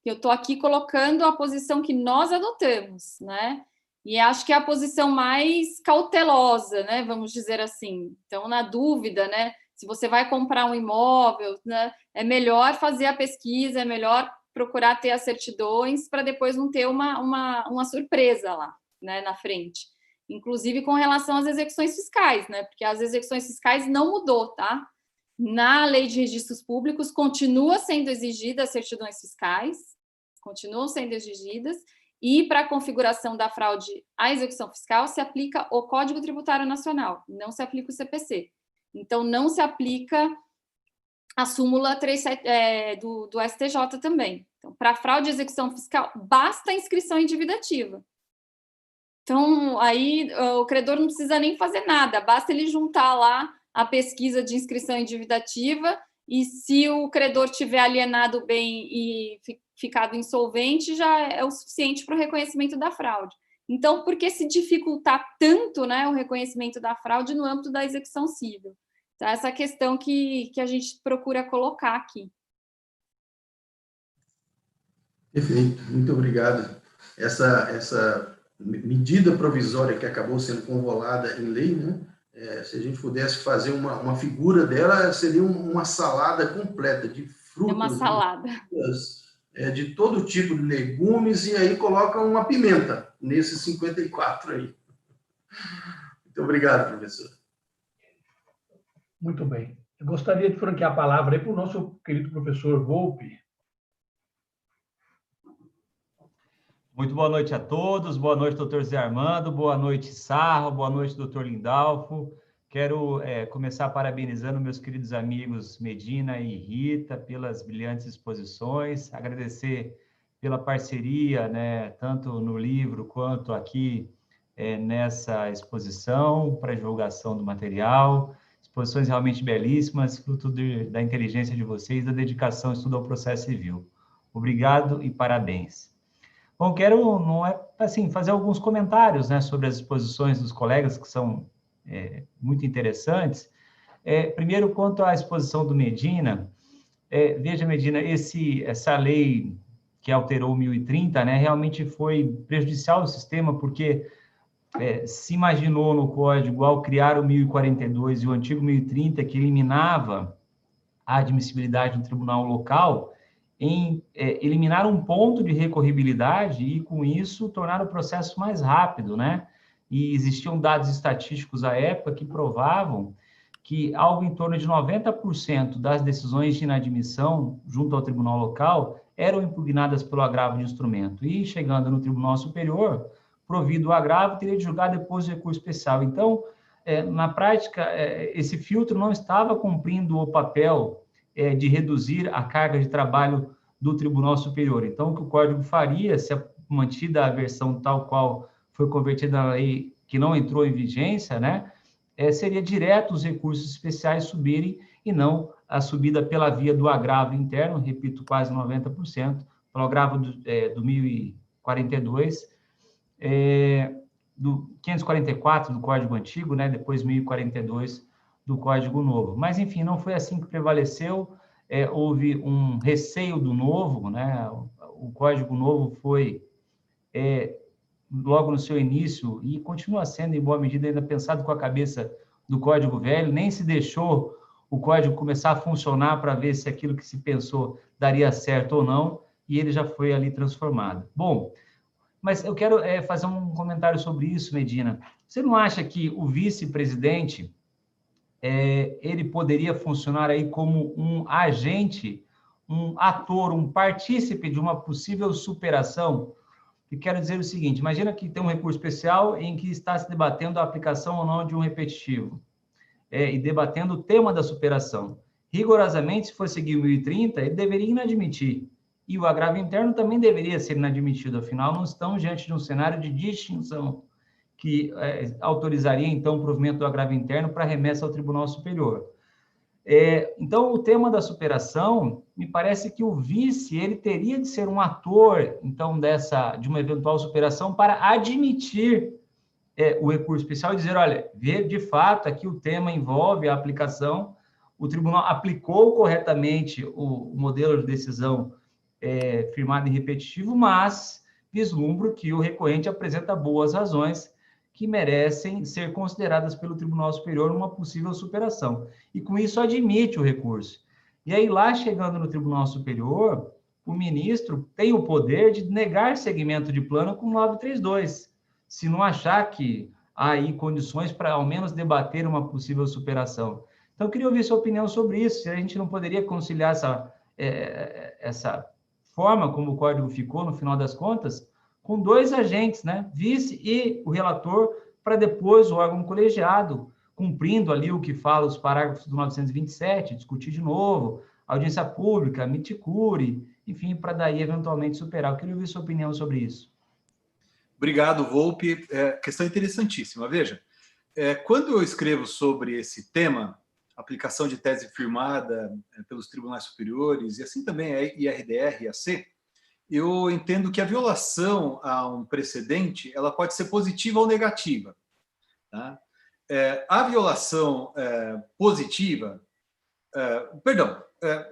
Speaker 4: que eu estou aqui colocando a posição que nós adotamos, né? E acho que é a posição mais cautelosa, né? Vamos dizer assim. Então, na dúvida, né? Se você vai comprar um imóvel, né? É melhor fazer a pesquisa, é melhor procurar ter as certidões para depois não ter uma surpresa lá, né? Na frente. Inclusive com relação às execuções fiscais, né? Porque as execuções fiscais não mudou, tá? Na lei de registros públicos continua sendo exigidas as certidões fiscais, continuam sendo exigidas, e para a configuração da fraude à execução fiscal se aplica o Código Tributário Nacional, não se aplica o CPC. Então, não se aplica a súmula 37, do STJ também. Então, para fraude à execução fiscal, basta a inscrição em dívida ativa. Então, aí o credor não precisa nem fazer nada, basta ele juntar lá a pesquisa de inscrição em dívida ativa e se o credor tiver alienado o bem e ficado insolvente, já é o suficiente para o reconhecimento da fraude. Então, por que se dificultar tanto, né, o reconhecimento da fraude no âmbito da execução civil? Então, essa questão que a gente procura colocar aqui.
Speaker 5: Perfeito, muito obrigado. Essa medida provisória que acabou sendo convolada em lei, né? Se a gente pudesse fazer uma figura dela, seria uma salada completa de frutas,
Speaker 4: uma salada,
Speaker 5: de todo tipo de legumes, e aí coloca uma pimenta nesses 54 aí. Muito obrigado, professor.
Speaker 1: Muito bem. Eu gostaria de franquear a palavra aí para o nosso querido professor Volpi.
Speaker 6: Muito boa noite a todos, boa noite, doutor Zé Armando, boa noite, Sarro, boa noite, doutor Lindalfo. Quero começar parabenizando meus queridos amigos Medina e Rita pelas brilhantes exposições, agradecer pela parceria, né, tanto no livro quanto aqui nessa exposição para divulgação do material, exposições realmente belíssimas, fruto da inteligência de vocês, da dedicação ao estudo ao processo civil. Obrigado e parabéns. Bom, quero fazer alguns comentários, né, sobre as exposições dos colegas, que são muito interessantes. Primeiro, quanto à exposição do Medina, veja, Medina, essa lei que alterou o 1030, né, realmente foi prejudicial ao sistema, porque se imaginou no Código, ao criar o 1042 e o antigo 1030, que eliminava a admissibilidade no tribunal local, em eliminar um ponto de recorribilidade e, com isso, tornar o processo mais rápido, né? E existiam dados estatísticos à época que provavam que algo em torno de 90% das decisões de inadmissão junto ao tribunal local eram impugnadas pelo agravo de instrumento. E, chegando no Tribunal Superior, provido o agravo, teria de julgar depois o recurso especial. Então, na prática, esse filtro não estava cumprindo o papel de reduzir a carga de trabalho do Tribunal Superior. Então, o que o Código faria, se mantida a versão tal qual foi convertida na lei, que não entrou em vigência, né, seria direto os recursos especiais subirem e não a subida pela via do agravo interno, repito, quase 90%, pelo agravo do 1042, do 544 do Código Antigo, né, depois 1042 do Código Novo. Mas, enfim, não foi assim que prevaleceu, houve um receio do novo, né, o Código Novo foi, logo no seu início, e continua sendo, em boa medida, ainda pensado com a cabeça do Código Velho, nem se deixou o Código começar a funcionar para ver se aquilo que se pensou daria certo ou não, e ele já foi ali transformado. Bom, mas eu quero fazer um comentário sobre isso, Medina. Você não acha que o vice-presidente ele poderia funcionar aí como um agente, um ator, um partícipe de uma possível superação? E quero dizer o seguinte, imagina que tem um recurso especial em que está se debatendo a aplicação ou não de um repetitivo, e debatendo o tema da superação. Rigorosamente, se for seguir o 1030, ele deveria inadmitir. E o agravo interno também deveria ser inadmitido, afinal, não estamos diante de um cenário de distinção que autorizaria, então, o provimento do agravo interno para remessa ao Tribunal Superior. Então, o tema da superação, me parece que o vice, ele teria de ser um ator, então, de uma eventual superação para admitir o recurso especial e dizer, olha, de fato, aqui o tema envolve a aplicação, o tribunal aplicou corretamente o modelo de decisão firmado em repetitivo, mas vislumbro que o recorrente apresenta boas razões que merecem ser consideradas pelo Tribunal Superior uma possível superação. E com isso admite o recurso. E aí, lá chegando no Tribunal Superior, o ministro tem o poder de negar seguimento de plano com 932, se não achar que há aí condições para, ao menos, debater uma possível superação. Então, eu queria ouvir sua opinião sobre isso, se a gente não poderia conciliar essa forma como o código ficou, no final das contas, com dois agentes, né, vice e o relator, para depois o órgão colegiado, cumprindo ali o que fala os parágrafos do 927, discutir de novo, audiência pública, miticure, enfim, para daí eventualmente superar. Eu queria ouvir sua opinião sobre isso.
Speaker 3: Obrigado, Volpi. Questão interessantíssima. Veja, quando eu escrevo sobre esse tema, aplicação de tese firmada pelos tribunais superiores, e assim também a IRDR e a C, eu entendo que a violação a um precedente ela pode ser positiva ou negativa. Tá? A violação positiva,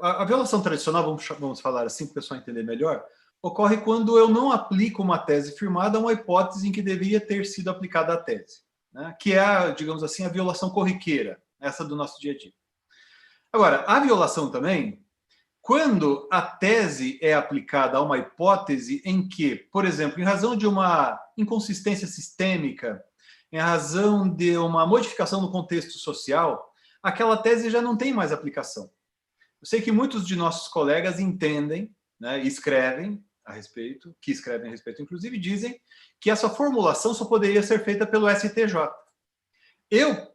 Speaker 3: a violação tradicional, vamos falar assim para o pessoal entender melhor, ocorre quando eu não aplico uma tese firmada a uma hipótese em que deveria ter sido aplicada a tese, né? Que é, digamos assim, a violação corriqueira, essa do nosso dia a dia. Agora, a violação também, quando a tese é aplicada a uma hipótese em que, por exemplo, em razão de uma inconsistência sistêmica, em razão de uma modificação no contexto social, aquela tese já não tem mais aplicação. Eu sei que muitos de nossos colegas entendem, né, e escrevem a respeito, inclusive, dizem que essa formulação só poderia ser feita pelo STJ. Eu,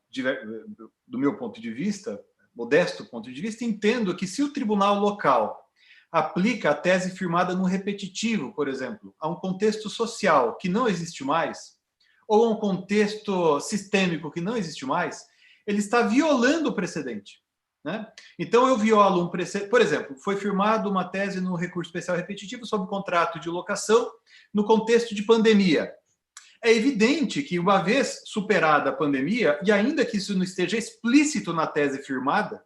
Speaker 3: do meu ponto de vista, modesto ponto de vista, entendo que se o tribunal local aplica a tese firmada no repetitivo, por exemplo, a um contexto social que não existe mais, ou a um contexto sistêmico que não existe mais, ele está violando o precedente, né? Então, eu violo um precedente. Por exemplo, foi firmada uma tese no recurso especial repetitivo sobre contrato de locação no contexto de pandemia. É evidente que, uma vez superada a pandemia, e ainda que isso não esteja explícito na tese firmada,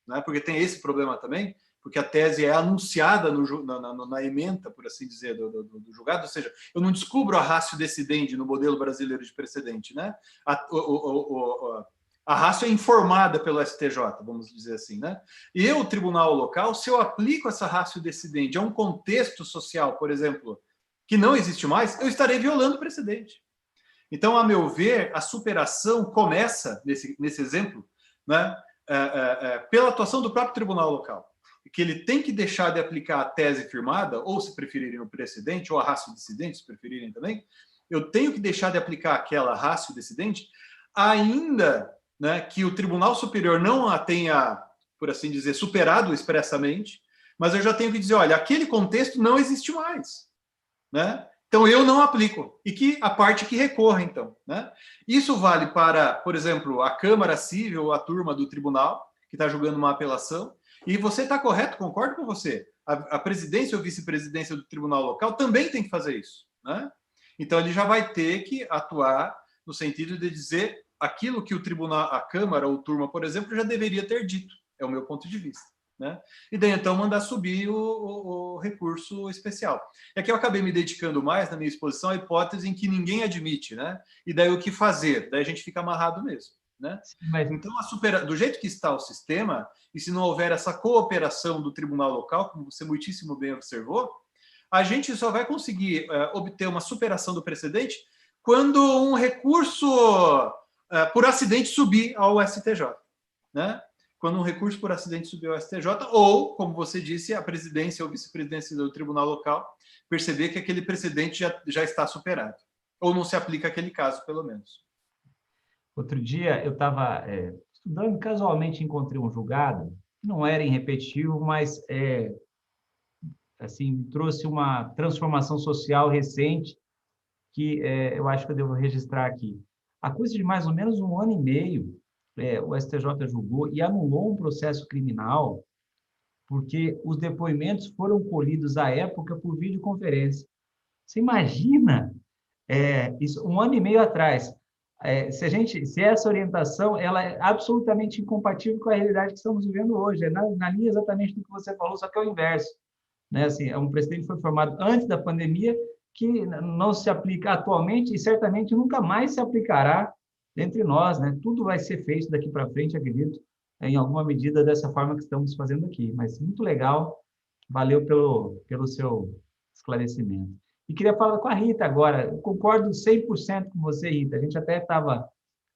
Speaker 3: né, porque tem esse problema também, porque a tese é anunciada na ementa, por assim dizer, do julgado, ou seja, eu não descubro a ratio decidendi no modelo brasileiro de precedente, né? A ratio é informada pelo STJ, vamos dizer assim, né? E eu, o tribunal local, se eu aplico essa ratio decidendi a um contexto social, por exemplo, que não existe mais, eu estarei violando o precedente. Então, a meu ver, a superação começa, nesse exemplo, né, pela atuação do próprio tribunal local, que ele tem que deixar de aplicar a tese firmada, ou, se preferirem, o precedente, ou a ratio decidendi, se preferirem também, eu tenho que deixar de aplicar aquela ratio decidendi, ainda, né, que o Tribunal Superior não a tenha, por assim dizer, superado expressamente, mas eu já tenho que dizer, olha, aquele contexto não existe mais, né? Então, eu não aplico. E que a parte que recorra, então, né? Isso vale para, por exemplo, a Câmara Civil, a turma do tribunal, que está julgando uma apelação, e você está correto, concordo com você. A presidência ou vice-presidência do tribunal local também tem que fazer isso, né? Então, ele já vai ter que atuar no sentido de dizer aquilo que o tribunal, a Câmara ou turma, por exemplo, já deveria ter dito. É o meu ponto de vista, né? E daí, então, mandar subir o recurso especial. É que eu acabei me dedicando mais, na minha exposição, à hipótese em que ninguém admite, né? E daí o que fazer? Daí a gente fica amarrado mesmo, né? Então, do jeito que está o sistema, e se não houver essa cooperação do tribunal local, como você muitíssimo bem observou, a gente só vai conseguir obter uma superação do precedente quando um recurso por acidente subir ao STJ, né? Quando um recurso por acidente subir ao STJ, ou, como você disse, a presidência ou vice-presidência do tribunal local perceber que aquele precedente já está superado, ou não se aplica aquele caso, pelo menos.
Speaker 6: Outro dia, eu estava estudando, casualmente encontrei um julgado, não era em repetitivo, mas assim, trouxe uma transformação social recente que eu acho que eu devo registrar aqui. Há coisa de mais ou menos 1 ano e meio, o STJ julgou e anulou um processo criminal porque os depoimentos foram colhidos à época por videoconferência. Você imagina isso 1 ano e meio atrás? Se essa orientação ela é absolutamente incompatível com a realidade que estamos vivendo hoje, na linha exatamente do que você falou, só que é o inverso, né? Assim, um precedente foi formado antes da pandemia que não se aplica atualmente e certamente nunca mais se aplicará entre nós, né? Tudo vai ser feito daqui para frente, acredito, em alguma medida dessa forma que estamos fazendo aqui. Mas muito legal, valeu pelo seu esclarecimento. E queria falar com a Rita agora. Eu concordo 100% com você, Rita. A gente até estava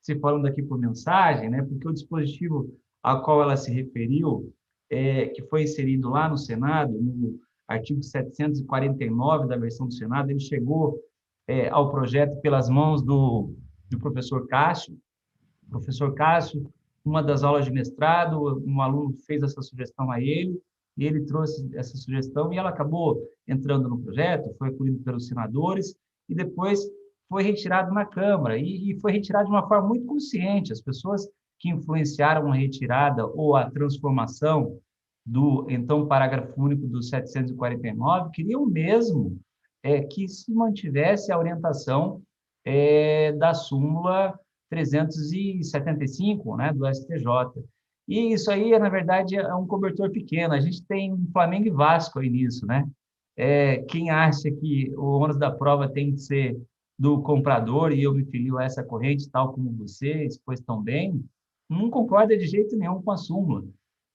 Speaker 6: se falando aqui por mensagem, né? Porque o dispositivo ao qual ela se referiu, que foi inserido lá no Senado, no artigo 749 da versão do Senado, ele chegou ao projeto pelas mãos do professor Cássio. O professor Cássio, uma das aulas de mestrado, um aluno fez essa sugestão a ele, e ele trouxe essa sugestão, e ela acabou entrando no projeto, foi acolhido pelos senadores, e depois foi retirado na Câmara, e foi retirado de uma forma muito consciente. As pessoas que influenciaram a retirada ou a transformação do, então, parágrafo único do 749, queriam mesmo que se mantivesse a orientação da súmula 375, né, do STJ. E isso aí, na verdade, é um cobertor pequeno. A gente tem Flamengo e Vasco aí nisso, né? Quem acha que o ônus da prova tem que ser do comprador, e eu me filio a essa corrente, tal como você expôs tão bem, não concorda de jeito nenhum com a súmula,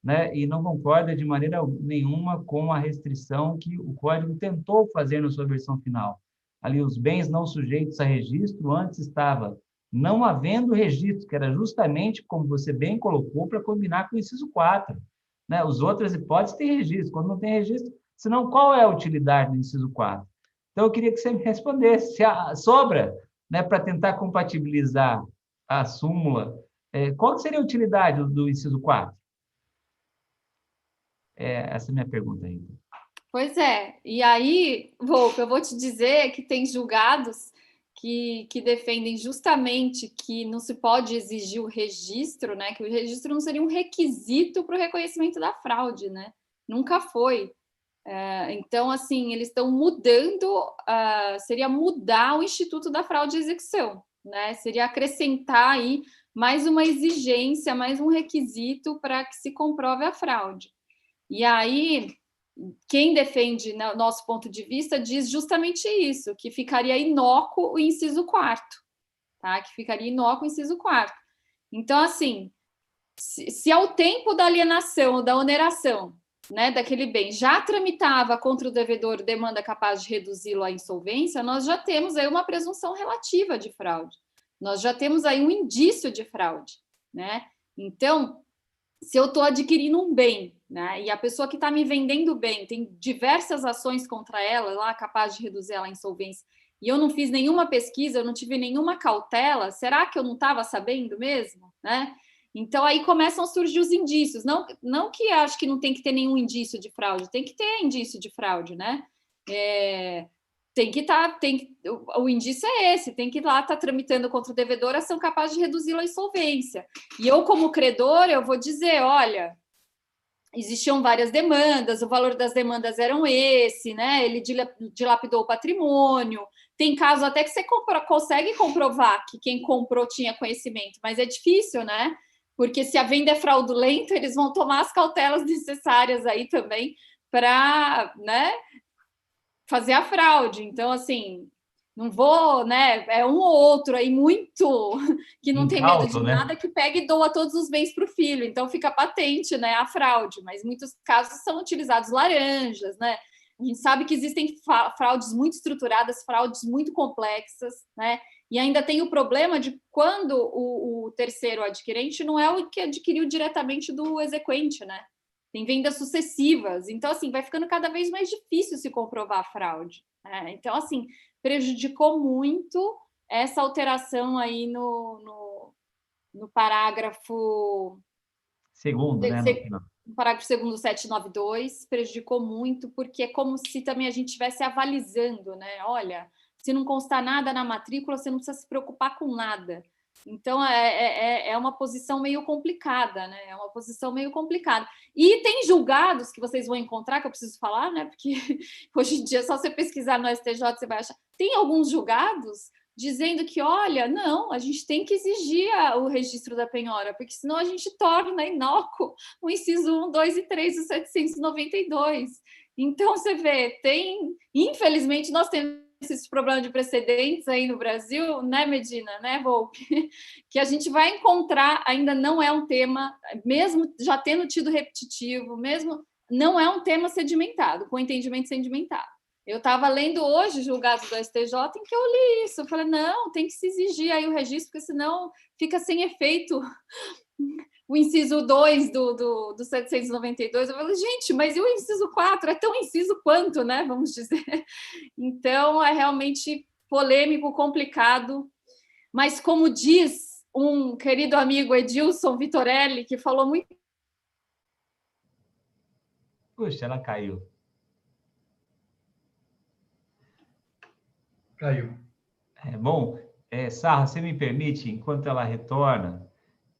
Speaker 6: né? E não concorda de maneira nenhuma com a restrição que o Código tentou fazer na sua versão final. Ali, os bens não sujeitos a registro, antes estava não havendo registro, que era justamente, como você bem colocou, para combinar com o inciso 4. Né? As outras hipóteses têm registro, quando não tem registro, senão qual é a utilidade do inciso 4? Então, eu queria que você me respondesse, se sobra, né, para tentar compatibilizar a súmula, qual seria a utilidade do inciso 4? Essa é a minha pergunta aí.
Speaker 4: Pois é, e aí, Volpe, eu vou te dizer que tem julgados que defendem justamente que não se pode exigir o registro, né? Que o registro não seria um requisito para o reconhecimento da fraude, né? Nunca foi. Então, assim, eles estão mudando, seria mudar o Instituto da Fraude e Execução, né? Seria acrescentar aí mais uma exigência, mais um requisito para que se comprove a fraude. E aí, quem defende, no nosso ponto de vista, diz justamente isso, que ficaria inócuo o inciso 4º, tá? Que ficaria inócuo o inciso 4º. Então, assim, se ao tempo da alienação, da oneração, né, daquele bem, já tramitava contra o devedor demanda capaz de reduzi-lo à insolvência, nós já temos aí uma presunção relativa de fraude. Nós já temos aí um indício de fraude, né? Então, se eu estou adquirindo um bem, né, e a pessoa que está me vendendo o bem tem diversas ações contra ela, lá capaz de reduzir ela à insolvência, e eu não fiz nenhuma pesquisa, eu não tive nenhuma cautela, será que eu não estava sabendo mesmo, né? Então, aí começam a surgir os indícios. Não que acho que não tem que ter nenhum indício de fraude, tem que ter indício de fraude, né? Tem que estar... o indício é esse, tem que lá estar tramitando contra o devedor ação capaz de reduzi-lo à insolvência. E eu, como credor, eu vou dizer, olha, existiam várias demandas, o valor das demandas eram esse, né? Ele dilapidou o patrimônio. Tem caso até que você consegue comprovar que quem comprou tinha conhecimento, mas é difícil, né? Porque se a venda é fraudulenta, eles vão tomar as cautelas necessárias aí também para, né, fazer a fraude. Então, assim, não vou, né? É um ou outro aí muito que não tem medo de nada, que pega e doa todos os bens para o filho. Então fica patente, né, a fraude. Mas muitos casos são utilizados laranjas, né? A gente sabe que existem fraudes muito estruturadas, fraudes muito complexas, né? E ainda tem o problema de quando o terceiro adquirente não é o que adquiriu diretamente do exequente, né? Tem vendas sucessivas. Então, assim, vai ficando cada vez mais difícil se comprovar a fraude. Né? Então, assim, prejudicou muito essa alteração aí no parágrafo...
Speaker 6: Segundo, né?
Speaker 4: No parágrafo 2º, 792, prejudicou muito, porque é como se também a gente estivesse avalizando, né? Olha, se não constar nada na matrícula, você não precisa se preocupar com nada. Então, é uma posição meio complicada, né? É uma posição meio complicada. E tem julgados que vocês vão encontrar, que eu preciso falar, né? Porque hoje em dia, só você pesquisar no STJ, você vai achar. Tem alguns julgados dizendo que, olha, não, a gente tem que exigir o registro da penhora, porque senão a gente torna inócuo o inciso 1, 2 e 3 do 792. Então, você vê, infelizmente, nós temos esses problemas de precedentes aí no Brasil, né, Medina, né, Volpe? Que a gente vai encontrar, ainda não é um tema, mesmo já tendo tido repetitivo, mesmo não é um tema sedimentado, com entendimento sedimentado. Eu estava lendo hoje julgados do STJ em que eu li isso. Eu falei, não, tem que se exigir aí o registro, porque senão fica sem efeito o inciso 2 do 792. Eu falei, gente, mas e o inciso 4? É tão inciso quanto, né? Vamos dizer. Então, é realmente polêmico, complicado. Mas, como diz um querido amigo Edilson Vitorelli, que falou muito...
Speaker 6: Puxa, ela caiu.
Speaker 1: Caiu.
Speaker 6: Bom, Sarra, você me permite, enquanto ela retorna,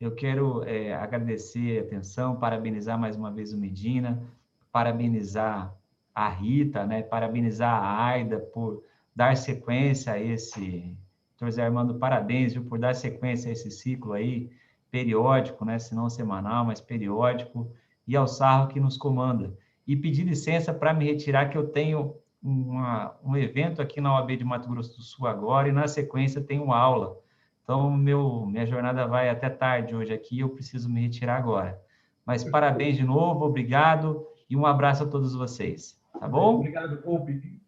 Speaker 6: eu quero agradecer a atenção, parabenizar mais uma vez o Medina, parabenizar a Rita, né, parabenizar a Aida por dar sequência a esse... Doutor Zé Armando, parabéns, viu, por dar sequência a esse ciclo aí, periódico, né, se não semanal, mas periódico, e ao Sarro que nos comanda. E pedir licença para me retirar, que eu tenho um evento aqui na OAB de Mato Grosso do Sul agora, e na sequência tenho aula. Então, minha jornada vai até tarde hoje aqui, eu preciso me retirar agora. Mas parabéns de novo, obrigado, e um abraço a todos vocês. Tá bom?
Speaker 1: Obrigado, Volpi.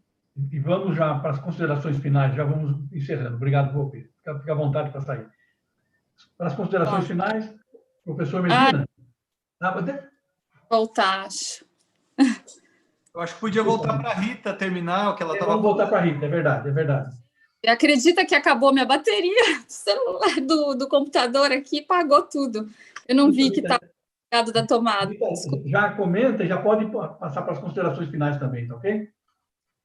Speaker 1: E vamos já para as considerações finais, já vamos encerrando. Obrigado, Volpi. Fica à vontade para sair. Para as considerações finais, professor Medina.
Speaker 4: Voltar, acho.
Speaker 3: Eu acho que podia voltar para a Rita terminar o que ela estava.
Speaker 1: Vamos voltar para a Rita, é verdade, é verdade.
Speaker 4: Acredita que acabou minha bateria do celular, do computador aqui, pagou tudo. Eu não vi que estava ligado da tomada.
Speaker 1: Desculpa. Já comenta e já pode passar para as considerações finais também, tá ok?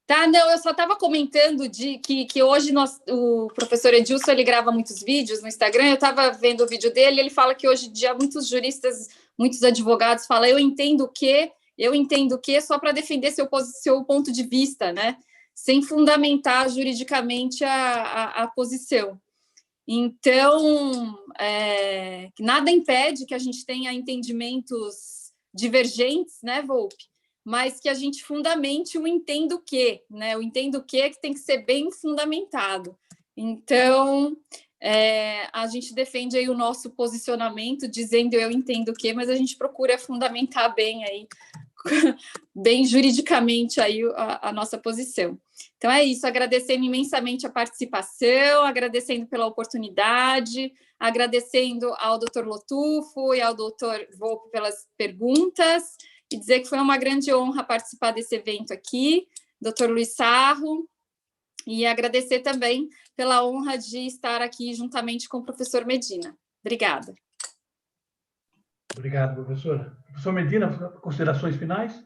Speaker 4: Tá, não, eu só estava comentando que hoje o professor Edilson, ele grava muitos vídeos no Instagram, eu estava vendo o vídeo dele, ele fala que hoje em dia muitos juristas, muitos advogados falam, eu entendo o quê, só para defender seu ponto de vista, né? Sem fundamentar juridicamente a posição. Então, nada impede que a gente tenha entendimentos divergentes, né, Volpi? Mas que a gente fundamente o entendo o quê, né? O entendo o quê que tem que ser bem fundamentado. Então, a gente defende aí o nosso posicionamento, dizendo eu entendo o quê, mas a gente procura fundamentar bem aí, bem juridicamente aí a nossa posição. Então é isso, agradecendo imensamente a participação, agradecendo pela oportunidade, agradecendo ao Dr. Lotufo e ao Dr. Volpi pelas perguntas, e dizer que foi uma grande honra participar desse evento aqui, Dr. Luiz Sarro, e agradecer também pela honra de estar aqui juntamente com o professor Medina. Obrigada.
Speaker 1: Obrigado, professora. Professor Medina, considerações finais?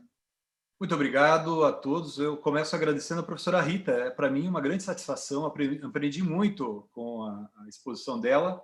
Speaker 3: Muito obrigado a todos. Eu começo agradecendo a professora Rita. É, para mim, uma grande satisfação. Aprendi muito com a exposição dela.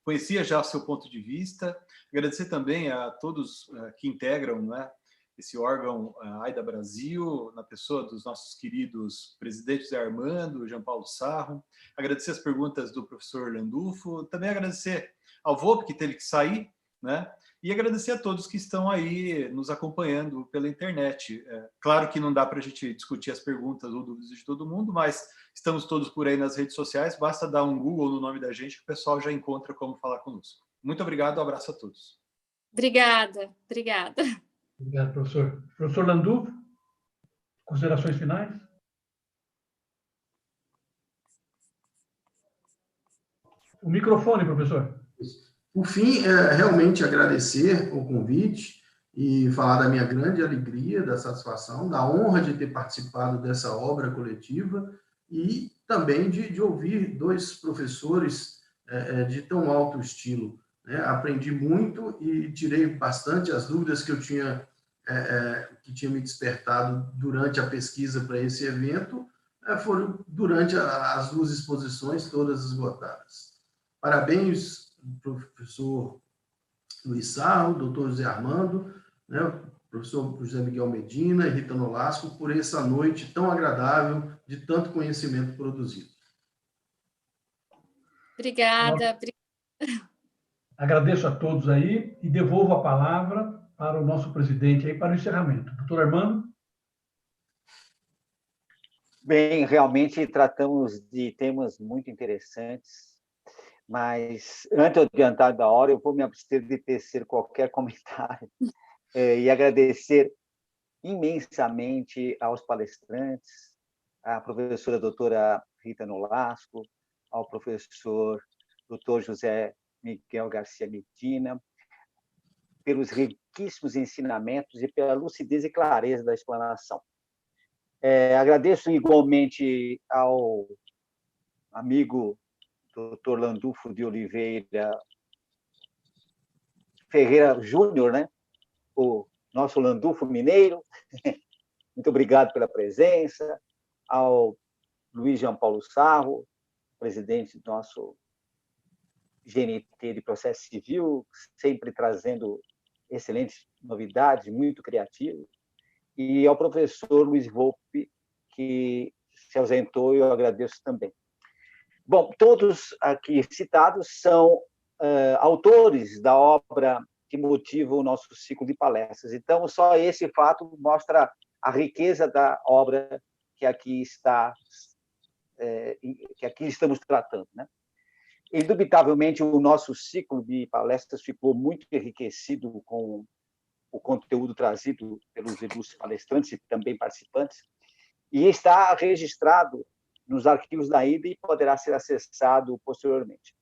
Speaker 3: Conhecia já o seu ponto de vista. Agradecer também a todos que integram, né, esse órgão AIDA Brasil, na pessoa dos nossos queridos presidentes José Armando, Jean Paulo Sarro. Agradecer as perguntas do professor Landulfo. Também agradecer ao Volpi, que teve que sair, né? E agradecer a todos que estão aí nos acompanhando pela internet. Claro que não dá para a gente discutir as perguntas ou dúvidas de todo mundo, mas estamos todos por aí nas redes sociais, basta dar um Google no nome da gente que o pessoal já encontra como falar conosco. Muito obrigado, um abraço a todos.
Speaker 4: Obrigada.
Speaker 1: Obrigado, professor. Professor Landulfo, considerações finais? O microfone, professor.
Speaker 5: Por fim, realmente agradecer o convite e falar da minha grande alegria, da satisfação, da honra de ter participado dessa obra coletiva e também de ouvir dois professores de tão alto estilo. Aprendi muito e tirei bastante as dúvidas que eu tinha me despertado durante a pesquisa para esse evento, foram durante as duas exposições, todas esgotadas. Parabéns, professor Luiz Sarro, doutor José Armando, né, professor José Miguel Medina e Rita Nolasco, por essa noite tão agradável de tanto conhecimento produzido.
Speaker 4: Obrigada.
Speaker 1: Agradeço a todos aí e devolvo a palavra para o nosso presidente aí para o encerramento. Doutor Armando?
Speaker 2: Bem, realmente tratamos de temas muito interessantes, mas antes de adiantar da hora, eu vou me abster de tecer qualquer comentário e agradecer imensamente aos palestrantes, à professora doutora Rita Nolasco, ao professor doutor José Miguel Garcia Medina, pelos riquíssimos ensinamentos e pela lucidez e clareza da explanação. Agradeço igualmente ao amigo Dr. Landulfo de Oliveira Ferreira Júnior, né? O nosso Landulfo mineiro. Muito obrigado pela presença. Ao Luiz Jean Paulo Sarro, presidente do nosso GNT de Processo Civil, sempre trazendo excelentes novidades, muito criativo. E ao professor Luiz Volpi, que se ausentou, eu agradeço também. Bom, todos aqui citados são autores da obra que motiva o nosso ciclo de palestras. Então, só esse fato mostra a riqueza da obra que aqui estamos tratando, né? Indubitavelmente, o nosso ciclo de palestras ficou muito enriquecido com o conteúdo trazido pelos ilustres palestrantes e também participantes, e está registrado nos arquivos da ida e poderá ser acessado posteriormente.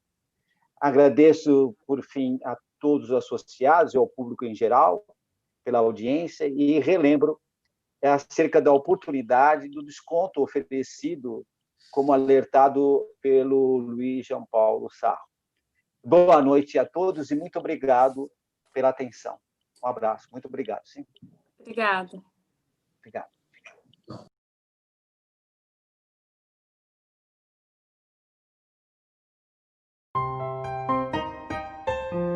Speaker 2: Agradeço, por fim, a todos os associados e ao público em geral pela audiência e relembro acerca da oportunidade do desconto oferecido, como alertado pelo Luiz João Paulo Sarro. Boa noite a todos e muito obrigado pela atenção. Um abraço. Muito obrigado. Sim.
Speaker 4: Obrigada.